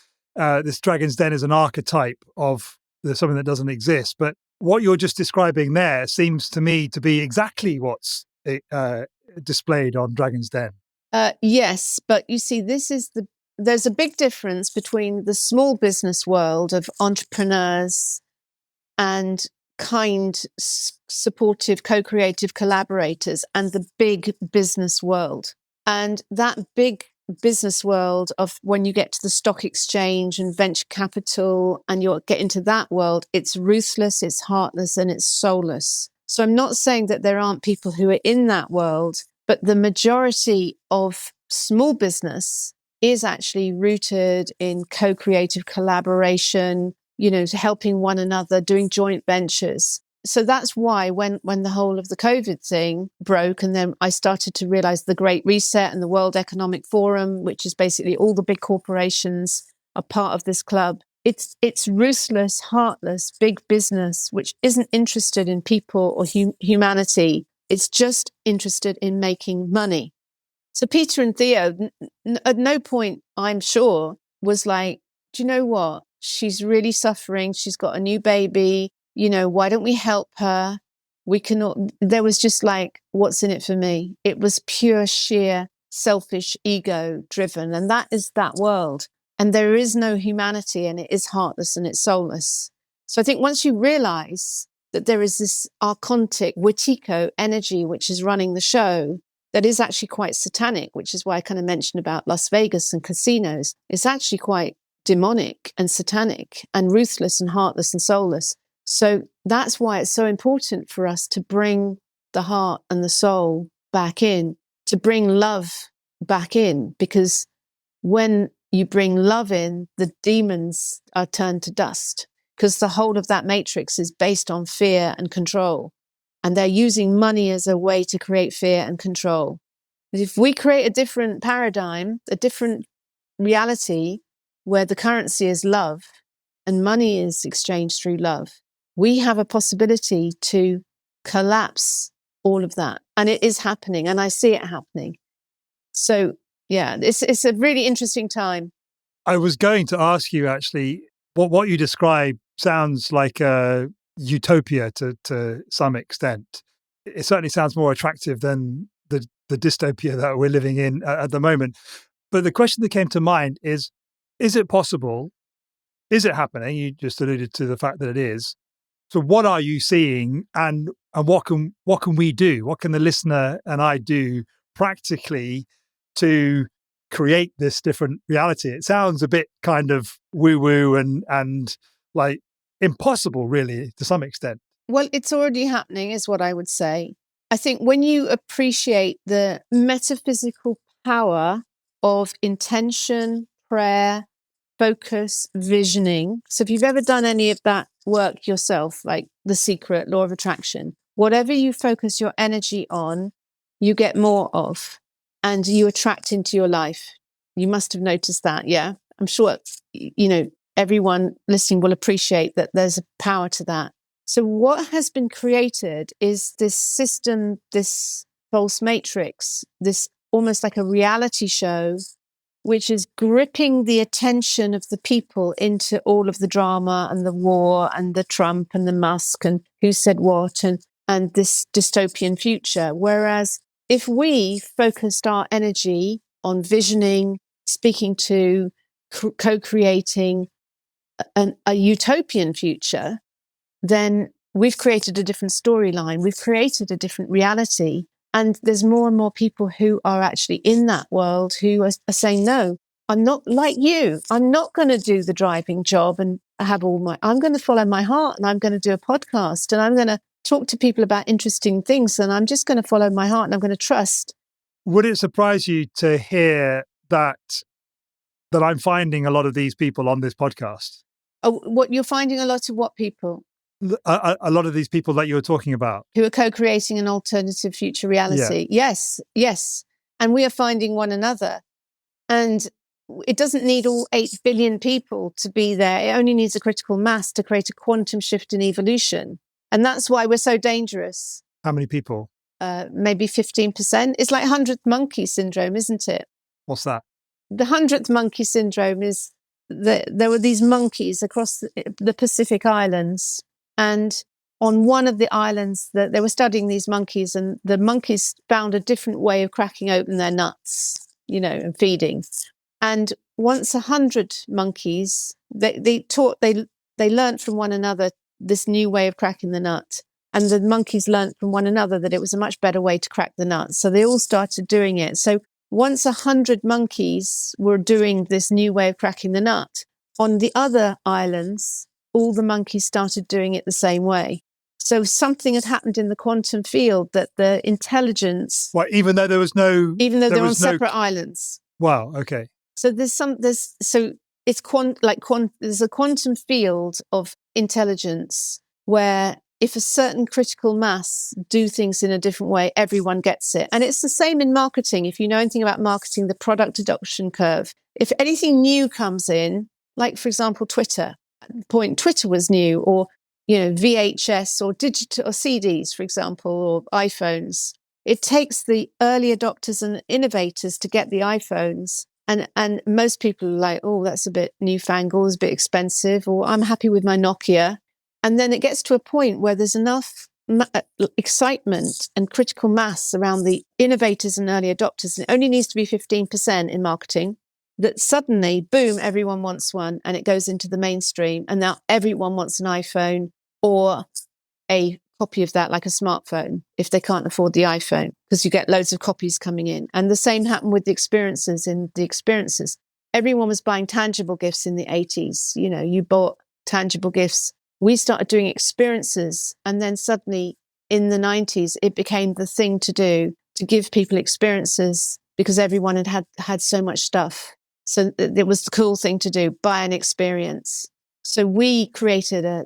this Dragon's Den is an archetype of something that doesn't exist. But what you're just describing there seems to me to be exactly what's displayed on Dragon's Den. Yes, but you see, there's a big difference between the small business world of entrepreneurs and kind, supportive, co-creative collaborators and the big business world. And that big business world of when you get to the stock exchange and venture capital and you get into that world, it's ruthless, it's heartless, and it's soulless. So I'm not saying that there aren't people who are in that world, but the majority of small business is actually rooted in co-creative collaboration, helping one another, doing joint ventures. So that's why when the whole of the COVID thing broke, and then I started to realize the Great Reset and the World Economic Forum, which is basically all the big corporations are part of this club. It's ruthless, heartless, big business, which isn't interested in people or humanity. It's just interested in making money. So Peter and Theo, at no point, I'm sure, was like, do you know what? She's really suffering. She's got a new baby. Why don't we help her? There was just like, what's in it for me? It was pure, sheer, selfish, ego driven. And that is that world. And there is no humanity, and it is heartless and it's soulless. So I think once you realize that there is this archontic, Wetiko energy, which is running the show, that is actually quite satanic, which is why I kind of mentioned about Las Vegas and casinos. It's actually quite demonic and satanic and ruthless and heartless and soulless. So that's why it's so important for us to bring the heart and the soul back in, to bring love back in, because when you bring love in, the demons are turned to dust, because the whole of that matrix is based on fear and control. And they're using money as a way to create fear and control. But if we create a different paradigm, a different reality where the currency is love and money is exchanged through love, we have a possibility to collapse all of that. And it is happening, and I see it happening. So, yeah, it's a really interesting time. I was going to ask you, actually, what you describe sounds like a utopia to some extent. It certainly sounds more attractive than the dystopia that we're living in at the moment. But the question that came to mind is it possible? Is it happening? You just alluded to the fact that it is. So what are you seeing, and what can we do? What can the listener and I do practically to create this different reality? It sounds a bit kind of woo-woo and like impossible, really, to some extent. Well, it's already happening, is what I would say. I think when you appreciate the metaphysical power of intention, prayer, focus, visioning. So if you've ever done any of that work yourself, like The Secret, Law of Attraction, whatever you focus your energy on, you get more of, and you attract into your life. You must have noticed that, yeah? I'm sure, everyone listening will appreciate that there's a power to that. So what has been created is this system, this false matrix, this almost like a reality show, which is gripping the attention of the people into all of the drama and the war and the Trump and the Musk and who said what and this dystopian future. Whereas if we focused our energy on visioning, speaking to, co-creating a utopian future, then we've created a different storyline. We've created a different reality. And there's more and more people who are actually in that world who are saying, no, I'm not like you. I'm not going to do the driving job and I'm going to follow my heart, and I'm going to do a podcast, and I'm going to talk to people about interesting things, and I'm just going to follow my heart, and I'm going to trust. Would it surprise you to hear that I'm finding a lot of these people on this podcast? Oh, what you're finding a lot of what people? A lot of these people that you were talking about. Who are co-creating an alternative future reality. Yeah. Yes. And we are finding one another. And it doesn't need all 8 billion people to be there. It only needs a critical mass to create a quantum shift in evolution. And that's why we're so dangerous. How many people? Maybe 15%. It's like 100th monkey syndrome, isn't it? What's that? The 100th monkey syndrome is that there were these monkeys across the Pacific Islands. And on one of the islands, they were studying these monkeys, and the monkeys found a different way of cracking open their nuts, and feeding. And once 100 monkeys, they learned from one another this new way of cracking the nut. And the monkeys learned from one another that it was a much better way to crack the nut. So they all started doing it. So once 100 monkeys were doing this new way of cracking the nut, on the other islands, all the monkeys started doing it the same way. So something had happened in the quantum field that the intelligence... Well, even though they're on separate islands. Wow, okay. So there's a quantum field of intelligence where if a certain critical mass do things in a different way, everyone gets it. And it's the same in marketing. If you know anything about marketing, the product adoption curve, if anything new comes in, like, for example, Twitter was new, or, VHS or digital or CDs, for example, or iPhones. It takes the early adopters and innovators to get the iPhones. And most people are like, oh, that's a bit newfangled, it's a bit expensive, or I'm happy with my Nokia. And then it gets to a point where there's enough excitement and critical mass around the innovators and early adopters. And it only needs to be 15% in marketing. that suddenly, boom, everyone wants one and it goes into the mainstream. And now everyone wants an iPhone or a copy of that, like a smartphone, if they can't afford the iPhone, because you get loads of copies coming in. And the same happened with the experiences. Everyone was buying tangible gifts in the 80s. You know, you bought tangible gifts. We started doing experiences. And then suddenly in the 90s, it became the thing to do, to give people experiences, because everyone had so much stuff. So it was the cool thing to do, buy an experience. So we created a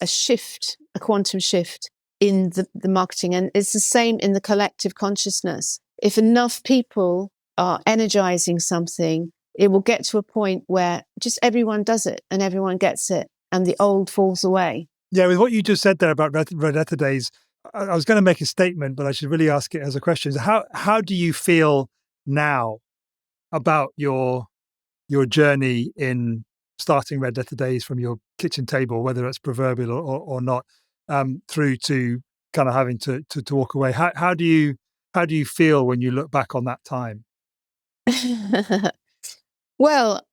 shift, a quantum shift in the marketing. And it's the same in the collective consciousness. If enough people are energizing something, it will get to a point where just everyone does it and everyone gets it and the old falls away. Yeah, with what you just said there about Red Letter Days, I was going to make a statement, but I should really ask it as a question. How do you feel now about your journey in starting Red Letter Days from your kitchen table, whether it's proverbial or not, through to kind of having to walk away? How do you feel when you look back on that time? Well,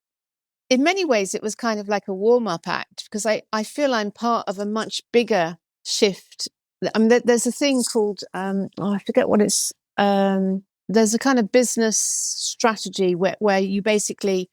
in many ways, it was kind of like a warm-up act, because I feel I'm part of a much bigger shift. I mean, there's a thing called, I forget what it's, there's a kind of business strategy where you basically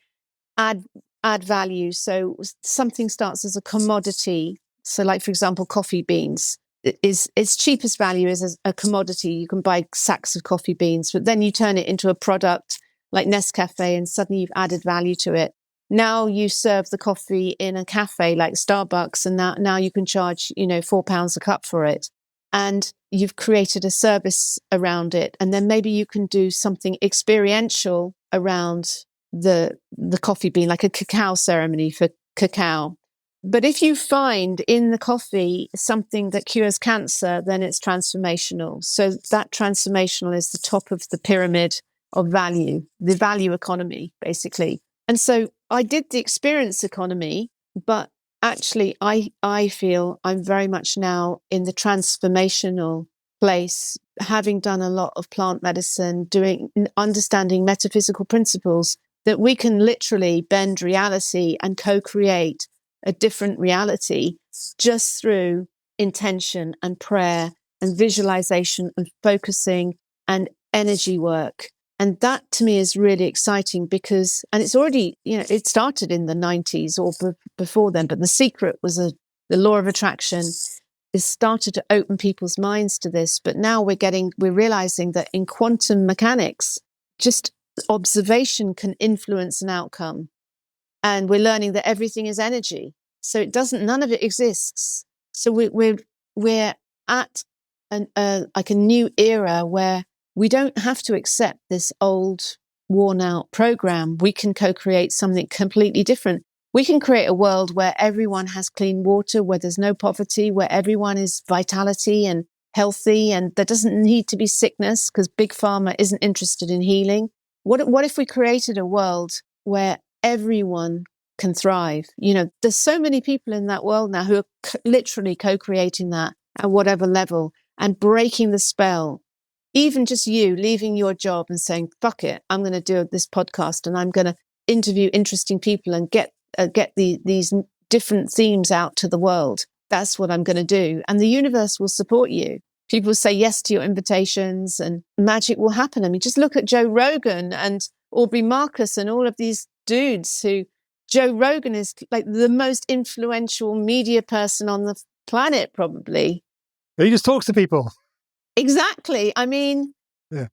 add value. So something starts as a commodity. So like, for example, coffee beans is its cheapest value is a commodity. You can buy sacks of coffee beans, but then you turn it into a product like Nescafe and suddenly you've added value to it. Now you serve the coffee in a cafe like Starbucks, and now you can charge, £4 a cup for it. And you've created a service around it. And then maybe you can do something experiential around the coffee bean, like a cacao ceremony for cacao. But if you find in the coffee something that cures cancer, then it's transformational. So that transformational is the top of the pyramid of value, the value economy, basically. And so I did the experience economy, but actually I feel I'm very much now in the transformational place, having done a lot of plant medicine, understanding metaphysical principles, that we can literally bend reality and co-create a different reality just through intention and prayer and visualization and focusing and energy work. And that to me is really exciting because, and it's already, it started in the 90s or before then, but the secret was the law of attraction is started to open people's minds to this. But now we're realizing that in quantum mechanics, just observation can influence an outcome. And we're learning that everything is energy. So none of it exists. So we're at like a new era where we don't have to accept this old, worn-out program. We can co-create something completely different. We can create a world where everyone has clean water, where there's no poverty, where everyone is vitality and healthy, and there doesn't need to be sickness because Big Pharma isn't interested in healing. What if we created a world where everyone can thrive? There's so many people in that world now who are literally co-creating that at whatever level and breaking the spell. Even just you leaving your job and saying, fuck it, I'm going to do this podcast and I'm going to interview interesting people and get these different themes out to the world. That's what I'm going to do. And the universe will support you. People say yes to your invitations and magic will happen. I mean, just look at Joe Rogan and Aubrey Marcus and all of these dudes Joe Rogan is like the most influential media person on the planet, probably. He just talks to people. Exactly. I mean, yeah.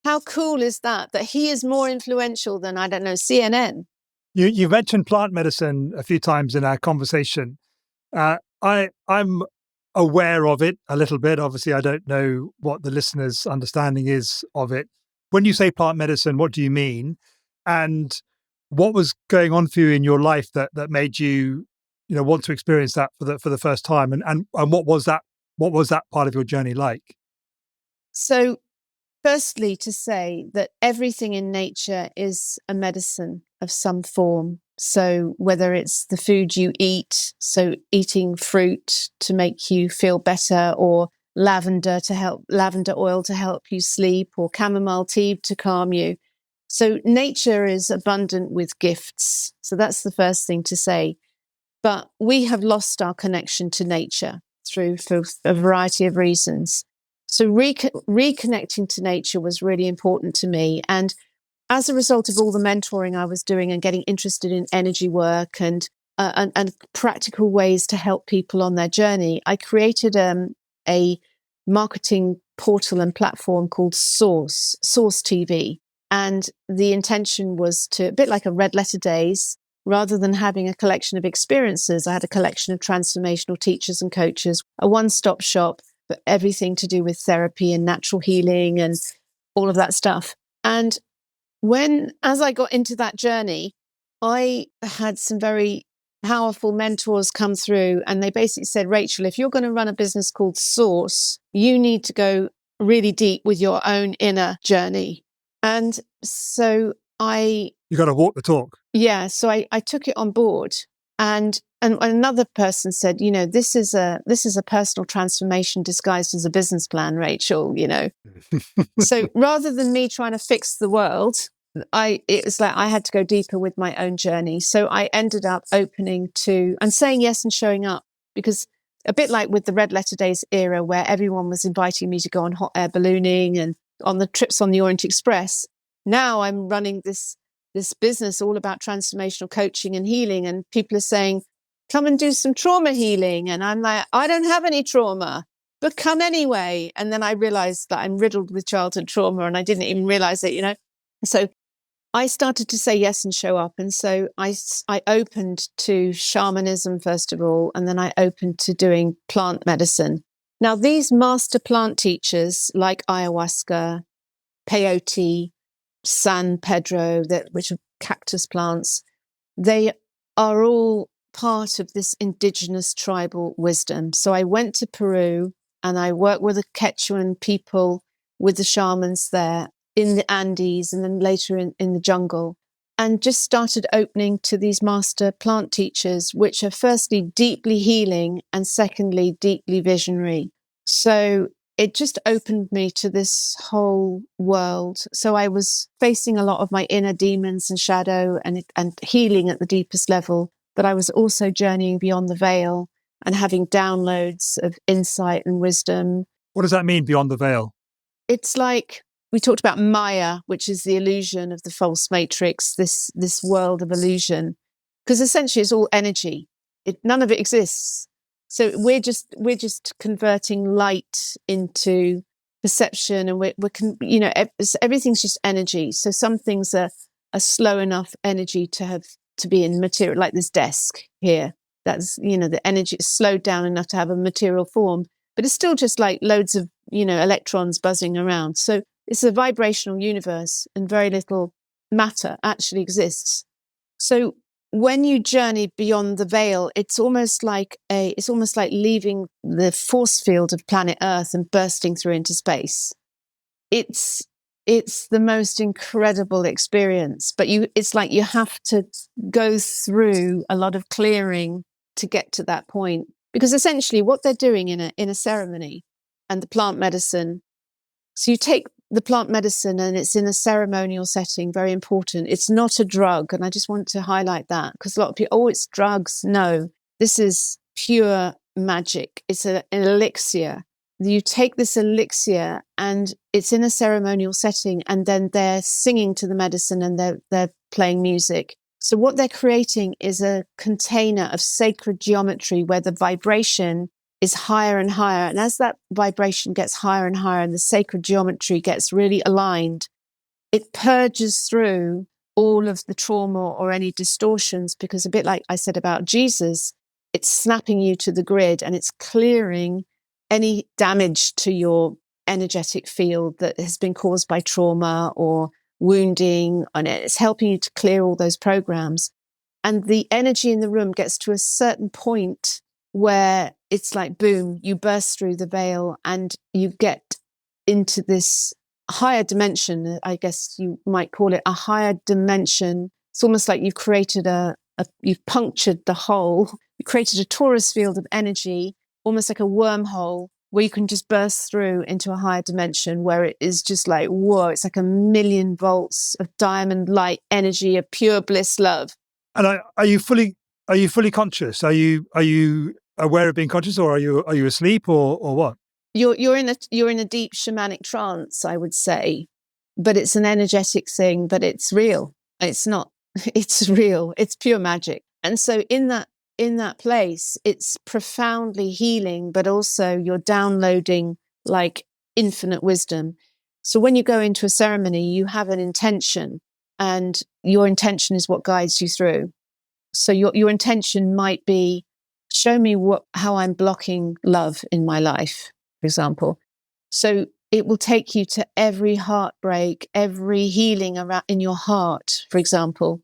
How cool is that he is more influential than, I don't know, CNN? You mentioned plant medicine a few times in our conversation. I'm aware of it a little bit. Obviously, I don't know what the listeners' understanding is of it. When you say plant medicine, what do you mean? And what was going on for you in your life that made you, want to experience that for the first time? And what was that part of your journey like? So, firstly, to say that everything in nature is a medicine of some form. So whether it's the food you eat, so eating fruit to make you feel better, or lavender oil to help you sleep, or chamomile tea to calm you, So nature is abundant with gifts. So that's the first thing to say. But we have lost our connection to nature for a variety of reasons. So reconnecting to nature was really important to me. And as a result of all the mentoring I was doing and getting interested in energy work and practical ways to help people on their journey, I created a marketing portal and platform called Source TV. And the intention was to, a bit like a Red Letter Days, rather than having a collection of experiences, I had a collection of transformational teachers and coaches, a one-stop shop for everything to do with therapy and natural healing and all of that stuff. And as I got into that journey, I had some very powerful mentors come through, and they basically said, Rachel, if you're going to run a business called Source, you need to go really deep with your own inner journey. And so you got to walk the talk. Yeah. So I took it on board, and another person said, this is a personal transformation disguised as a business plan, Rachel, So rather than me trying to fix the world, it was like I had to go deeper with my own journey. So I ended up opening to and saying yes and showing up, because a bit like with the Red Letter Days era, where everyone was inviting me to go on hot air ballooning and on the trips on the Orient Express. Now I'm running this business all about transformational coaching and healing, and people are saying, come and do some trauma healing. And I'm like, I don't have any trauma, but come anyway. And then I realized that I'm riddled with childhood trauma, and I didn't even realize it, So I started to say yes and show up. And so I opened to shamanism, first of all, and then I opened to doing plant medicine. Now, these master plant teachers like ayahuasca, peyote, San Pedro, which are cactus plants, they are all part of this indigenous tribal wisdom. So I went to Peru and I worked with the Quechuan people, with the shamans there in the Andes and then later in the jungle, and just started opening to these master plant teachers, which are firstly deeply healing and secondly deeply visionary. So it just opened me to this whole world. So I was facing a lot of my inner demons and shadow and healing at the deepest level, but I was also journeying beyond the veil and having downloads of insight and wisdom. What does that mean, beyond the veil? It's like we talked about Maya, which is the illusion of the false matrix, this world of illusion, because essentially it's all energy. None of it exists. So we're just converting light into perception, and everything's just energy. So some things are slow enough energy to be in material, like this desk here. That's, the energy is slowed down enough to have a material form, but it's still just like loads of, electrons buzzing around. So it's a vibrational universe, and very little matter actually exists. So when you journey beyond the veil, it's almost like leaving the force field of planet Earth and bursting through into space. It's the most incredible experience, but it's like you have to go through a lot of clearing to get to that point, because essentially what they're doing in a ceremony and the plant medicine. So you take the plant medicine and it's in a ceremonial setting, very important. It's not a drug. And I just want to highlight that, because a lot of people, it's drugs. No, this is pure magic. It's an elixir. You take this elixir and it's in a ceremonial setting, and then they're singing to the medicine and they're playing music. So what they're creating is a container of sacred geometry where the vibration is higher and higher. And as that vibration gets higher and higher and the sacred geometry gets really aligned, it purges through all of the trauma or any distortions, because a bit like I said about Jesus, it's snapping you to the grid and it's clearing any damage to your energetic field that has been caused by trauma or wounding, and it's helping you to clear all those programs. And the energy in the room gets to a certain point where it's like, boom, you burst through the veil and you get into this higher dimension. I guess you might call it a higher dimension. It's almost like you've created you've punctured the hole. You created a torus field of energy, almost like a wormhole, where you can just burst through into a higher dimension where it is just like, whoa, it's like 1,000,000 volts of diamond light energy, of pure bliss love. And are you fully conscious? Are you aware of being conscious, or are you asleep, or what? You're in a deep shamanic trance, I would say, but it's an energetic thing, but it's real. It's not, it's real. It's pure magic. And so in that place, it's profoundly healing, but also you're downloading like infinite wisdom. So when you go into a ceremony, you have an intention, and your intention is what guides you through. So your intention might be, show me how I'm blocking love in my life, for example. So it will take you to every heartbreak, every healing around in your heart, for example.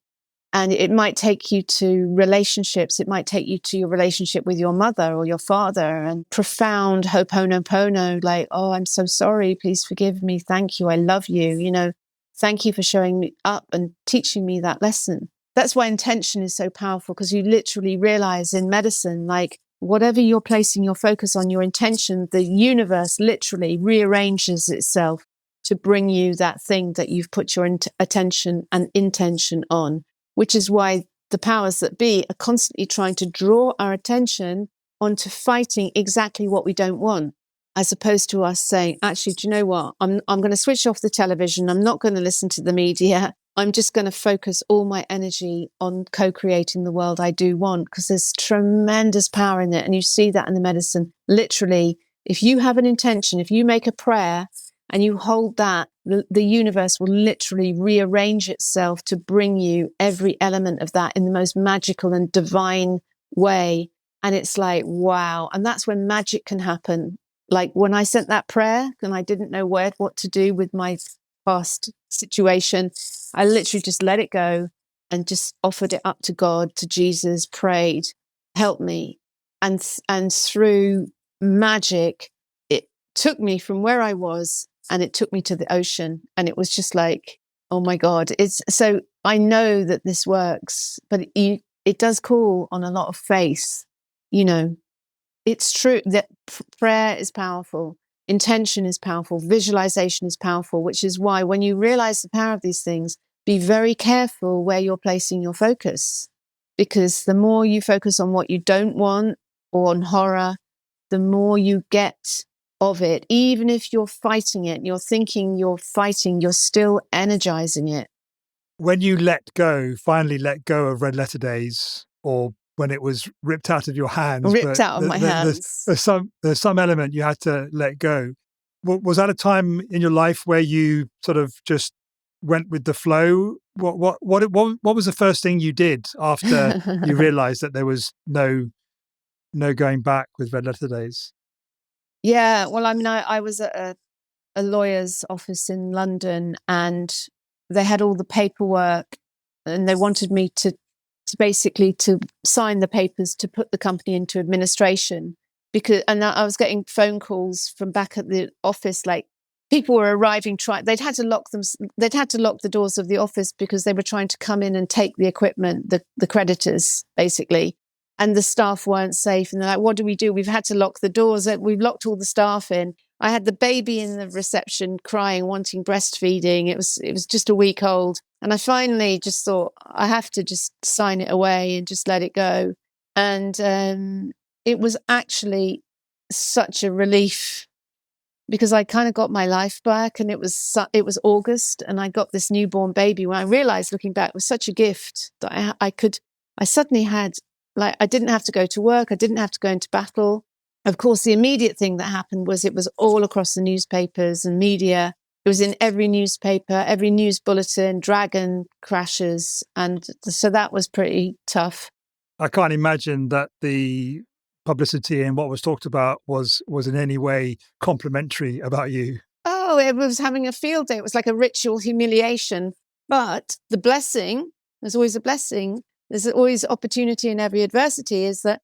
And it might take you to relationships. It might take you to your relationship with your mother or your father, and profound ho'oponopono, like, oh, I'm so sorry. Please forgive me. Thank you. I love you. Thank you for showing me up and teaching me that lesson. That's why intention is so powerful, because you literally realize in medicine, like, whatever you're placing your focus on, your intention, the universe literally rearranges itself to bring you that thing that you've put your attention and intention on, which is why the powers that be are constantly trying to draw our attention onto fighting exactly what we don't want, as opposed to us saying, actually, do you know what? I'm going to switch off the television. I'm not going to listen to the media. I'm just going to focus all my energy on co-creating the world I do want, because there's tremendous power in it. And you see that in the medicine. Literally, if you have an intention, if you make a prayer and you hold that, the universe will literally rearrange itself to bring you every element of that in the most magical and divine way. And it's like, wow. And that's when magic can happen. Like when I sent that prayer and I didn't know what to do with my past situation, I literally just let it go and just offered it up to God, to Jesus, prayed, help me. And through magic, it took me from where I was and it took me to the ocean. And it was just like, oh my God. So I know that this works, but it does call on a lot of faith. It's true that prayer is powerful. Intention is powerful. Visualization is powerful, which is why when you realize the power of these things, be very careful where you're placing your focus. Because the more you focus on what you don't want or on horror, the more you get of it. Even if you're fighting it, you're thinking you're fighting, you're still energizing it. When you finally let go of Red Letter Days, or when it was ripped out of your hands, Out of my hands. There's some element you had to let go. Was that a time in your life where you sort of just went with the flow? What was the first thing you did after you realized that there was no going back with Red Letter Days? Yeah, well, I mean, I was at a lawyer's office in London, and they had all the paperwork, and they wanted me to basically sign the papers to put the company into administration, and I was getting phone calls from back at the office, like people were arriving, they'd had to lock the doors of the office because they were trying to come in and take the equipment, the creditors basically, and the staff weren't safe, and they're like, what do we do? We've had to lock the doors. We've locked all the staff in. I had the baby in the reception crying, wanting breastfeeding. It was just a week old. And I finally just thought, I have to just sign it away and just let it go. And it was actually such a relief, because I kind of got my life back, and it was August, and I got this newborn baby. When I realized, looking back, it was such a gift that I suddenly had, like, I didn't have to go to work. I didn't have to go into battle. Of course, the immediate thing that happened was it was all across the newspapers and media. It was in every newspaper, every news bulletin, dragon crashes. And so that was pretty tough. I can't imagine that the publicity and what was talked about was in any way complimentary about you. Oh, it was having a field day. It was like a ritual humiliation. But the blessing, there's always a blessing. There's always opportunity in every adversity, is that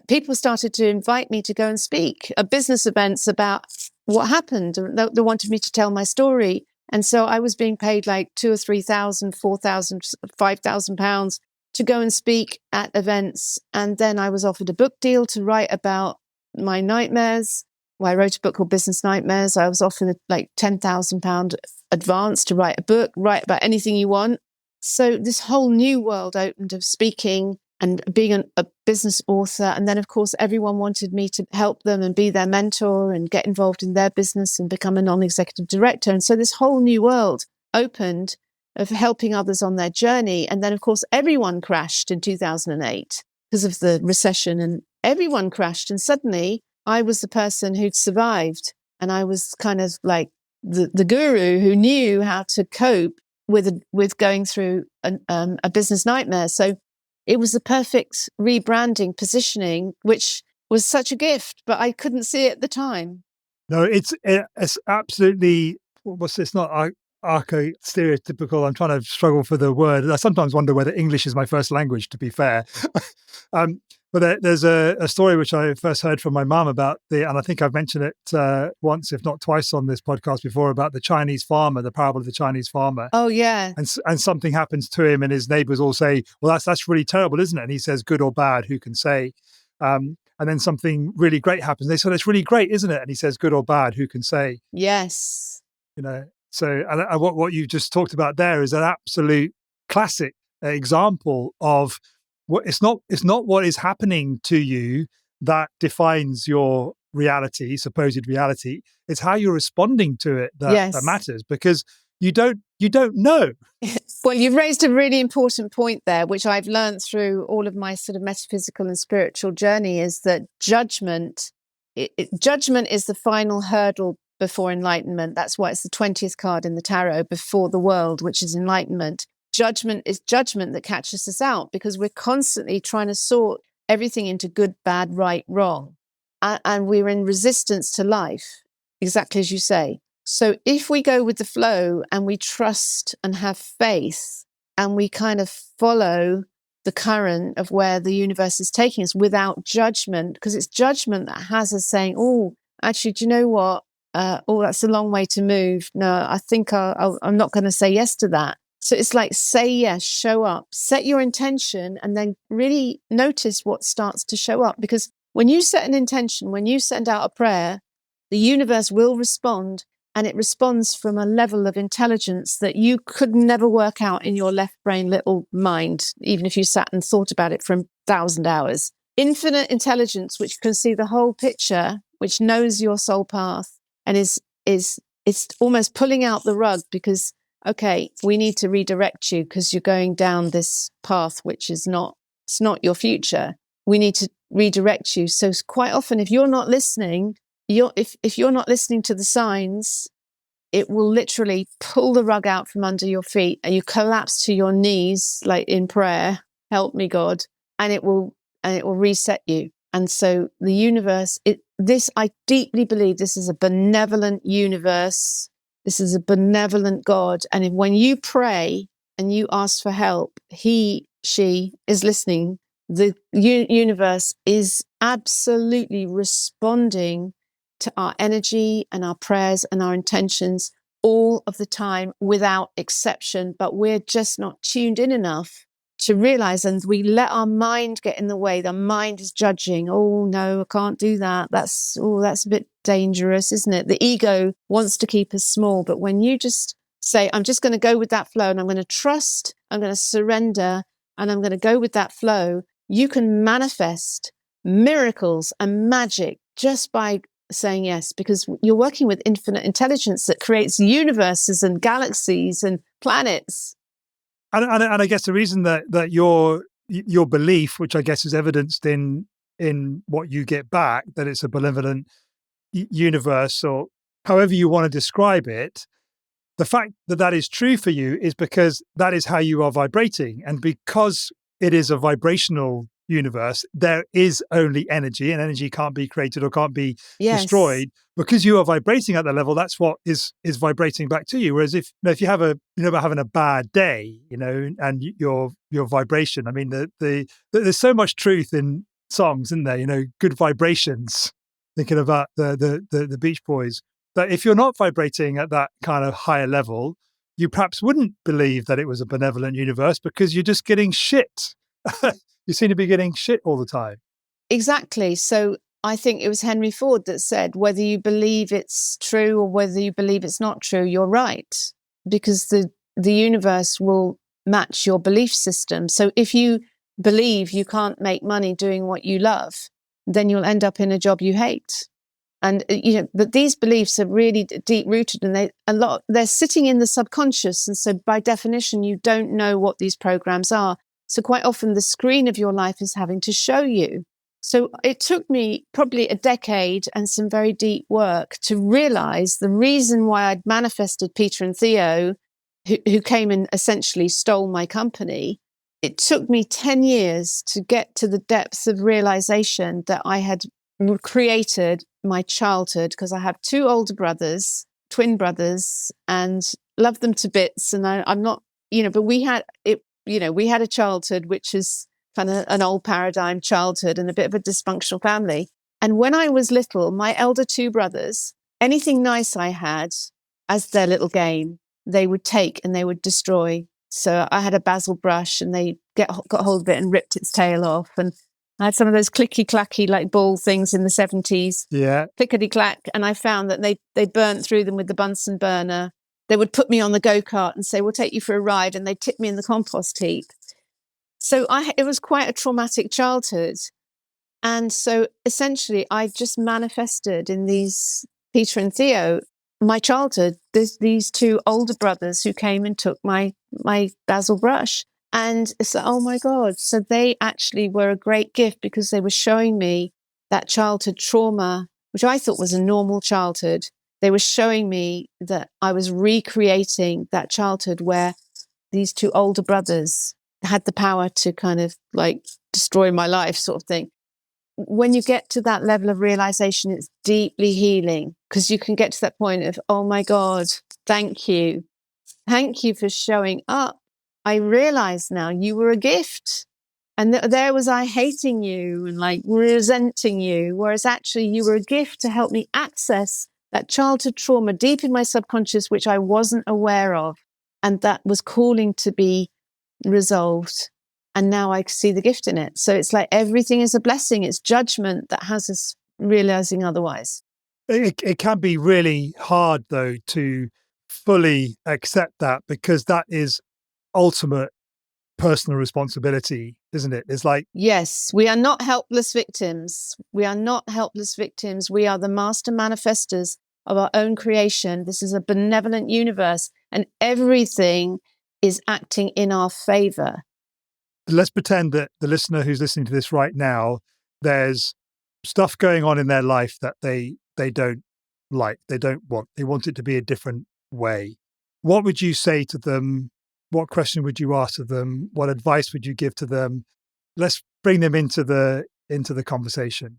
people started to invite me to go and speak at business events about what happened. They wanted me to tell my story. And so I was being paid like £2,000 or £3,000, £4,000, £5,000 to go and speak at events. And then I was offered a book deal to write about my nightmares. Well, I wrote a book called Business Nightmares. I was offered like £10,000 advance to write a book, write about anything you want. So this whole new world opened of speaking and being a business author. And then, of course, everyone wanted me to help them and be their mentor and get involved in their business and become a non-executive director. And so this whole new world opened of helping others on their journey. And then, of course, everyone crashed in 2008 because of the recession, and everyone crashed. And suddenly I was the person who'd survived. And I was kind of like the guru who knew how to cope with going through a business nightmare. So it was the perfect rebranding, positioning, which was such a gift, but I couldn't see it at the time. No, it's absolutely, it's not stereotypical. I'm trying to struggle for the word. I sometimes wonder whether English is my first language, to be fair. But there's a story which I first heard from my mum about and I think I've mentioned it once, if not twice on this podcast before, about the Chinese farmer, the parable of the Chinese farmer. Oh, yeah. And something happens to him and his neighbors all say, well, that's really terrible, isn't it? And he says, good or bad, who can say? And then something really great happens. They say, it's really great, isn't it? And he says, good or bad, who can say? Yes. So and what you just talked about there is an absolute classic example of it's not what is happening to you that defines your reality, supposed reality. It's how you're responding to it that matters, because you don't know. Well, you've raised a really important point there, which I've learned through all of my sort of metaphysical and spiritual journey, is that judgment is the final hurdle before enlightenment. That's why it's the 20th card in the tarot, before the world, which is enlightenment. Judgment is judgment that catches us out, because we're constantly trying to sort everything into good, bad, right, wrong. And we're in resistance to life, exactly as you say. So if we go with the flow and we trust and have faith and we kind of follow the current of where the universe is taking us without judgment, because it's judgment that has us saying, oh, actually, do you know what? That's a long way to move. No, I think I'm not going to say yes to that. So it's like, say yes, show up, set your intention, and then really notice what starts to show up. Because when you set an intention, when you send out a prayer, the universe will respond, and it responds from a level of intelligence that you could never work out in your left brain little mind, even if you sat and thought about it for 1,000 hours. Infinite intelligence, which can see the whole picture, which knows your soul path, and is almost pulling out the rug, because okay, we need to redirect you because you're going down this path, which is it's not your future. We need to redirect you. So quite often, if you're not listening, if you're not listening to the signs, it will literally pull the rug out from under your feet and you collapse to your knees, like in prayer, help me God, and it will reset you. And so the universe, I deeply believe this is a benevolent universe. This is a benevolent God. And when you pray and you ask for help, she is listening. The universe is absolutely responding to our energy and our prayers and our intentions all of the time without exception. But we're just not tuned in enough to realize, and we let our mind get in the way. The mind is judging. Oh no, I can't do that. That's a bit dangerous, isn't it? The ego wants to keep us small. But when you just say, I'm just going to go with that flow, and I'm going to trust, I'm going to surrender, and I'm going to go with that flow, you can manifest miracles and magic just by saying yes, because you're working with infinite intelligence that creates universes and galaxies and planets. And I guess the reason that your belief, which I guess is evidenced in what you get back, that it's a benevolent universe, or however you want to describe it, the fact that is true for you is because that is how you are vibrating. And because it is a vibrational universe, there is only energy, and energy can't be created or can't be destroyed. Because you are vibrating at that level, that's what is vibrating back to you. Whereas if you have having a bad day, and your vibration, I mean, there's so much truth in songs, isn't there? Good vibrations. Thinking about the Beach Boys, that if you're not vibrating at that kind of higher level, you perhaps wouldn't believe that it was a benevolent universe, because you're just getting shit. You seem to be getting shit all the time. Exactly. So I think it was Henry Ford that said, whether you believe it's true or whether you believe it's not true, you're right, because the universe will match your belief system. So if you believe you can't make money doing what you love, then you'll end up in a job you hate. And but these beliefs are really deep rooted, and they're sitting in the subconscious. And so by definition, you don't know what these programs are. So quite often the screen of your life is having to show you. So it took me probably a decade and some very deep work to realize the reason why I'd manifested Peter and Theo, who came and essentially stole my company. It took me 10 years to get to the depths of realization that I had created my childhood, because I have two older brothers, twin brothers, and love them to bits. And I'm not, but we had it, we had a childhood which is kind of an old paradigm childhood and a bit of a dysfunctional family. And when I was little, my elder two brothers, anything nice I had as their little game, they would take and they would destroy. So I had a basil brush and they got hold of it and ripped its tail off. And I had some of those clicky-clacky like ball things in the 70s. Yeah. Clickety-clack. And I found that they burnt through them with the Bunsen burner. They would put me on the go-kart and say, we'll take you for a ride. And they'd tip me in the compost heap. So it was quite a traumatic childhood. And so essentially I just manifested in these Peter and Theo, my childhood, these two older brothers who came and took my basil brush. And so, oh my God. So they actually were a great gift, because they were showing me that childhood trauma, which I thought was a normal childhood. They were showing me that I was recreating that childhood where these two older brothers had the power to kind of like destroy my life, sort of thing. When you get to that level of realization, it's deeply healing, because you can get to that point of, oh my God, thank you. Thank you for showing up. I realize now you were a gift. And there was I hating you and like resenting you, whereas actually you were a gift to help me access that childhood trauma deep in my subconscious, which I wasn't aware of. And that was calling to be resolved. And now I see the gift in it. So it's like everything is a blessing. It's judgment that has us realizing otherwise. It can be really hard, though, to fully accept that, because that is ultimate personal responsibility, isn't it? It's like, yes, we are not helpless victims. We are not helpless victims. We are the master manifestors of our own creation. This is a benevolent universe, and everything is acting in our favor. let's pretend that the listener who's listening to this right now, there's stuff going on in their life that they don't like, they don't want. They want it to be a different way. What would you say to them? What question would you ask of them? What advice would you give to them? Let's bring them into the conversation.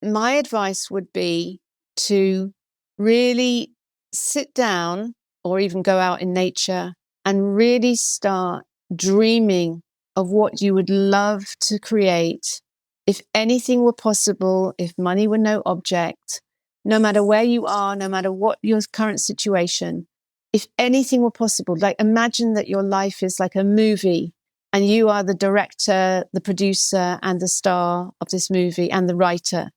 My advice would be to really sit down or even go out in nature and really start dreaming of what you would love to create. If anything were possible, if money were no object, no matter where you are, no matter what your current situation, if anything were possible, like imagine that your life is like a movie and you are the director, the producer, and the star of this movie and the writer.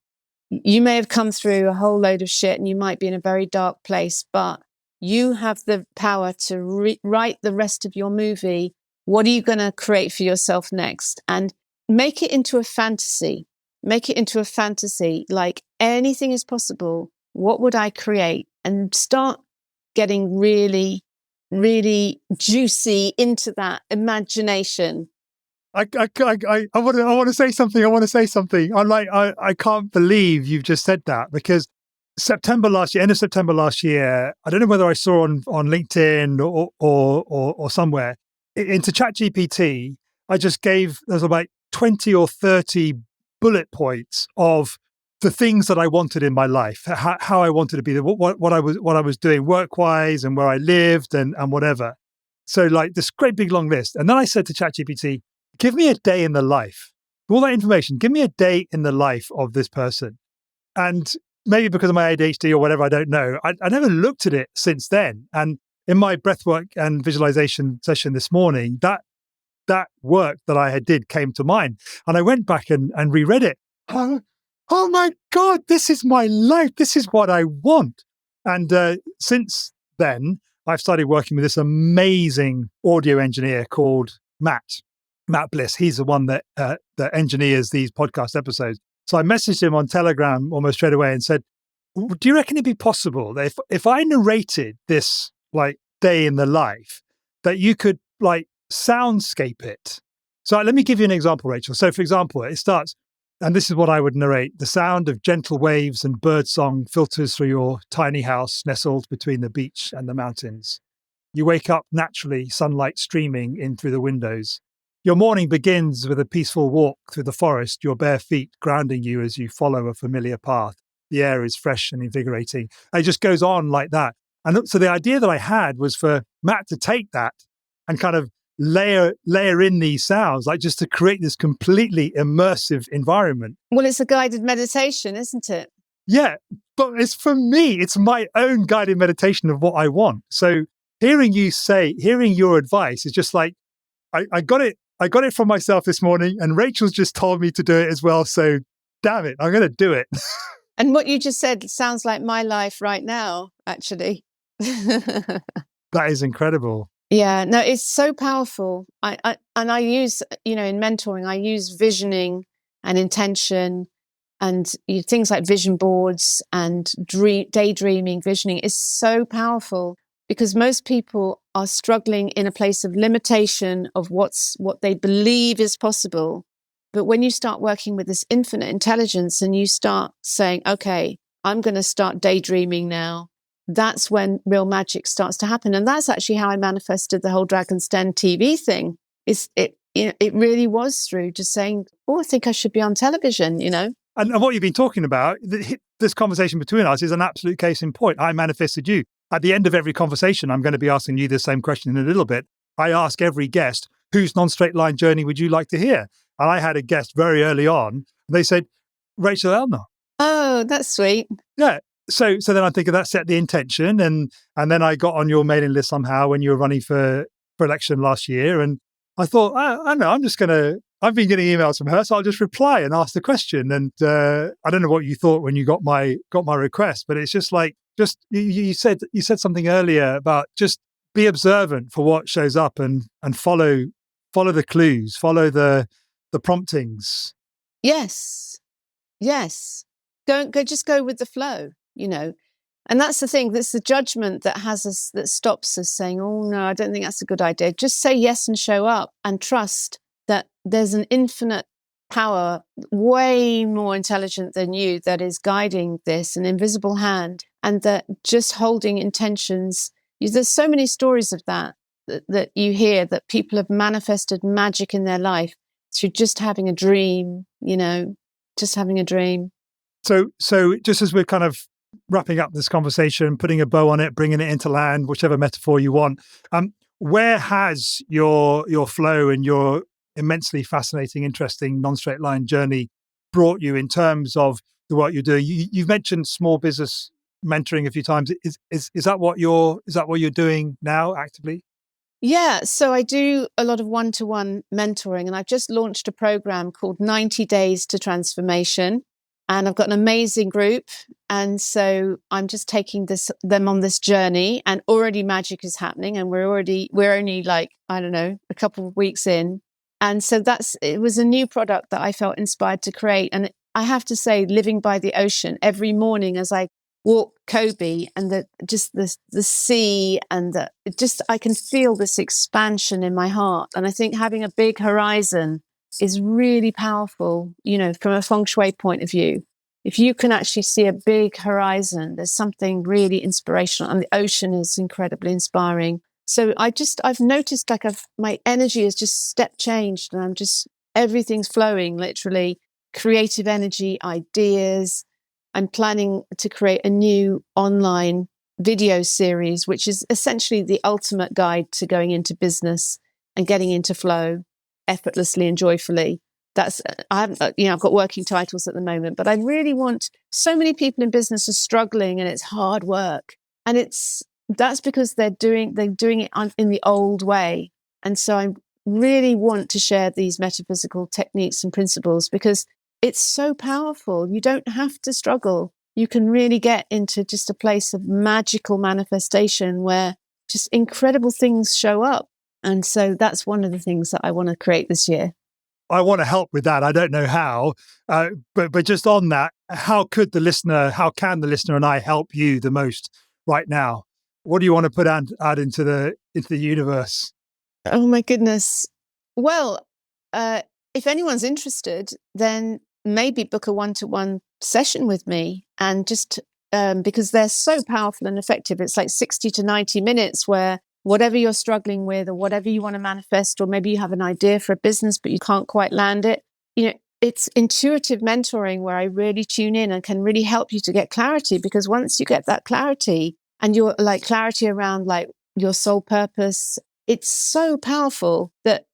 You may have come through a whole load of shit and you might be in a very dark place, but you have the power to write the rest of your movie. What are you going to create for yourself next? And make it into a fantasy. Make it into a fantasy. Like anything is possible. What would I create? And start getting really, really juicy into that imagination. I want to say something. I'm like, I can't believe you've just said that, because end of September last year, I don't know whether I saw on LinkedIn or somewhere, into ChatGPT, I just gave, there's about 20 or 30 bullet points of the things that I wanted in my life, how I wanted to be, what I was doing work-wise and where I lived and whatever. So like this great big long list. And then I said to ChatGPT, give me a day in the life. All that information, give me a day in the life of this person. And maybe because of my ADHD or whatever, I don't know, I never looked at it since then. And in my breathwork and visualization session this morning, that work that I had did came to mind. And I went back and reread it. oh my God, this is my life. This is what I want. And since then, I've started working with this amazing audio engineer called Matt Bliss. He's the one that engineers these podcast episodes. So I messaged him on Telegram almost straight away and said, do you reckon it'd be possible that if I narrated this like day in the life, that you could like soundscape it? So let me give you an example, Rachel. So for example, it starts, and this is what I would narrate: the sound of gentle waves and birdsong filters through your tiny house nestled between the beach and the mountains. You wake up naturally, sunlight streaming in through the windows. Your morning begins with a peaceful walk through the forest, your bare feet grounding you as you follow a familiar path. The air is fresh and invigorating. And it just goes on like that. And so the idea that I had was for Matt to take that and kind of layer in these sounds, like just to create this completely immersive environment. Well, it's a guided meditation, isn't it? Yeah, but it's for me, it's my own guided meditation of what I want. So hearing your advice is just like, I got it from myself this morning, and Rachel's just told me to do it as well. So damn it, I'm going to do it. And what you just said sounds like my life right now, actually. That is incredible. Yeah, no, it's so powerful. I use, in mentoring, I use visioning and intention and things like vision boards and daydreaming. Visioning is so powerful because most people are struggling in a place of limitation of what they believe is possible. But when you start working with this infinite intelligence and you start saying, okay, I'm going to start daydreaming now, that's when real magic starts to happen. And that's actually how I manifested the whole Dragon's Den TV thing. It really was through just saying, oh, I think I should be on television, And what you've been talking about, this conversation between us is an absolute case in point. I manifested you. At the end of every conversation, I'm going to be asking you the same question in a little bit. I ask every guest, whose non-straight line journey would you like to hear? And I had a guest very early on. They said, Rachel Elnaugh. Oh, that's sweet. Yeah. So then I think that set the intention, and then I got on your mailing list somehow when you were running for election last year, and I thought, I know, I've been getting emails from her, so I'll just reply and ask the question. And I don't know what you thought when you got my request, but it's just like, you said something earlier about just be observant for what shows up and follow the clues, follow the promptings. Yes. Just go with the flow, And that's the thing. That's the judgment that stops us saying, oh no, I don't think that's a good idea. Just say yes and show up and trust that there's an infinite power, way more intelligent than you, that is guiding this, an invisible hand, and that just holding intentions. There's so many stories of that you hear, that people have manifested magic in their life through just having a dream, just having a dream. So just as we're kind of wrapping up this conversation, putting a bow on it, bringing it into land, whichever metaphor you want, where has your flow and your immensely fascinating, interesting non-straight line journey brought you in terms of the work you're doing? You've mentioned small business mentoring a few times. Is that what you're doing now actively? Yeah, so I do a lot of one-to-one mentoring, and I've just launched a program called 90 Days to Transformation. And I've got an amazing group. And so I'm just taking them on this journey, and already magic is happening. And we're only like, I don't know, a couple of weeks in. And so it was a new product that I felt inspired to create. And I have to say, living by the ocean every morning as I walk Kobe, and the sea, and I can feel this expansion in my heart. And I think having a big horizon is really powerful, from a feng shui point of view. If you can actually see a big horizon, there's something really inspirational, and the ocean is incredibly inspiring. So I've noticed like my energy has just step changed, and everything's flowing, literally, creative energy, ideas. I'm planning to create a new online video series, which is essentially the ultimate guide to going into business and getting into flow effortlessly and joyfully. I've got working titles at the moment, but I really want. So many people in business are struggling, and it's hard work, and that's because they're doing it in the old way. And so I really want to share these metaphysical techniques and principles, because it's so powerful. You don't have to struggle. You can really get into just a place of magical manifestation where just incredible things show up. And so that's one of the things that I want to create this year. I want to help with that. I don't know how, but just on that, how can the listener and I help you the most right now? What do you want to put out into the universe? Oh my goodness. Well, if anyone's interested, then maybe book a one-to-one session with me, and just because they're so powerful and effective. It's like 60 to 90 minutes where whatever you're struggling with or whatever you want to manifest, or maybe you have an idea for a business, but you can't quite land it. It's intuitive mentoring where I really tune in and can really help you to get clarity, because once you get that clarity and you're like clarity around like your soul purpose, it's so powerful that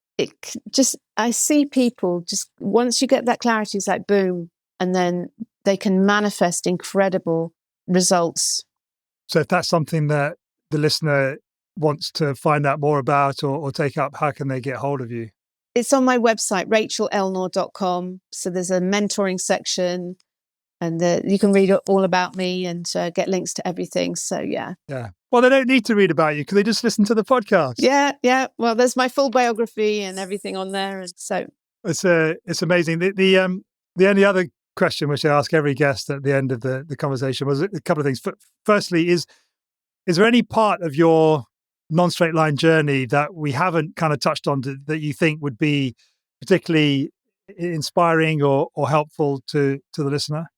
I see people just, once you get that clarity, it's like boom, and then they can manifest incredible results. So if that's something that the listener wants to find out more about or take up, how can they get hold of you? It's on my website, rachelelnaugh.com. So there's a mentoring section, and you can read all about me and get links to everything. So yeah. Well, they don't need to read about you because they just listen to the podcast. Yeah. Well, there's my full biography and everything on there, and so it's amazing. The only other question which I ask every guest at the end of the conversation was a couple of things. Firstly, is there any part of your non-straight line journey that we haven't kind of touched on that you think would be particularly inspiring or helpful to the listener?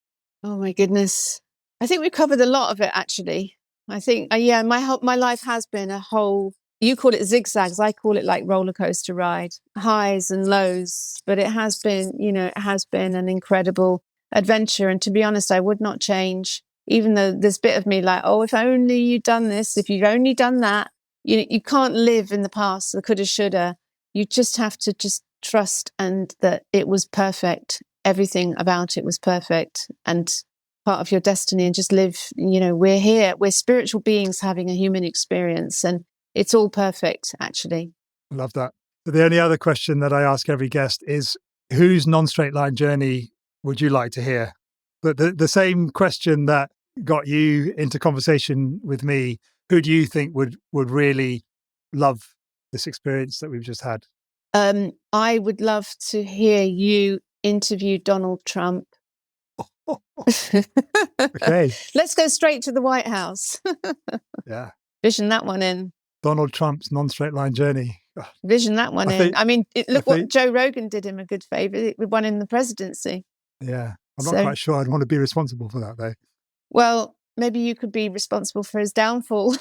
Oh my goodness. I think we've covered a lot of it, actually. I think, my life has been a whole, you call it zigzags, I call it like roller coaster ride, highs and lows, but it has been an incredible adventure. And to be honest, I would not change, even though there's a bit of me like, oh, if only you'd done this, if you'd only done that. You can't live in the past, the coulda, shoulda. You just have to just trust, and that it was perfect. Everything about it was perfect and part of your destiny, and just live. We're here. We're spiritual beings having a human experience, and it's all perfect, actually. I love that. So the only other question that I ask every guest is, whose non-straight line journey would you like to hear? But the same question that got you into conversation with me, who do you think would really love this experience that we've just had? I would love to hear you interview Donald Trump. Okay. Let's go straight to the White House. Yeah. Vision that one in. Donald Trump's non-straight line journey. Vision that one in. Look what Joe Rogan did him a good favor. We won in the presidency. Yeah. I'm not quite sure I'd want to be responsible for that, though. Well, maybe you could be responsible for his downfall.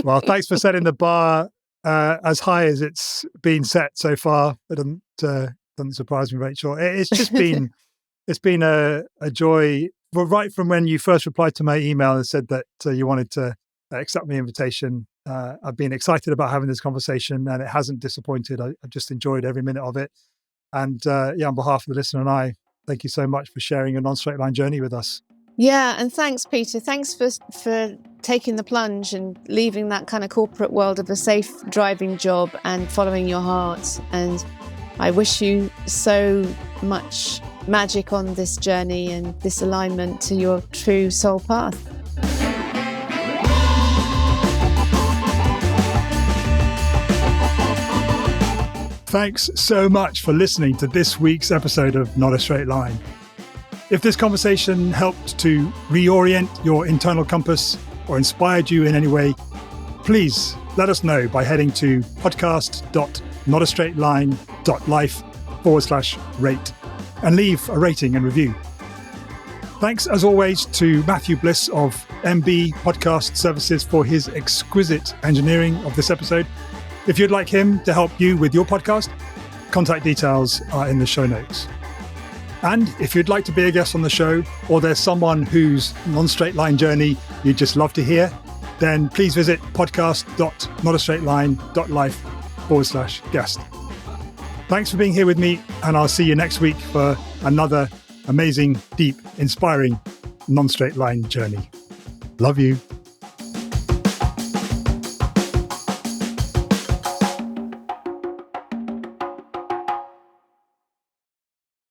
Well, thanks for setting the bar as high as it's been set so far. It doesn't surprise me, Rachel. It's just been a joy. Well, right from when you first replied to my email and said that you wanted to accept my invitation, I've been excited about having this conversation, and it hasn't disappointed. I've just enjoyed every minute of it. And on behalf of the listener and I, thank you so much for sharing your non-straight line journey with us. Yeah, and thanks, Peter. Thanks for taking the plunge and leaving that kind of corporate world of a safe driving job and following your heart. And I wish you so much magic on this journey and this alignment to your true soul path. Thanks so much for listening to this week's episode of Not a Straight Line. If this conversation helped to reorient your internal compass or inspired you in any way, please let us know by heading to podcast.notastraightline.life/rate and leave a rating and review. Thanks, as always, to Matthew Bliss of MB Podcast Services for his exquisite engineering of this episode. If you'd like him to help you with your podcast, contact details are in the show notes. And if you'd like to be a guest on the show, or there's someone whose non-straight line journey you'd just love to hear, then please visit podcast.notastraightline.life/guest. Thanks for being here with me, and I'll see you next week for another amazing, deep, inspiring non-straight line journey. Love you.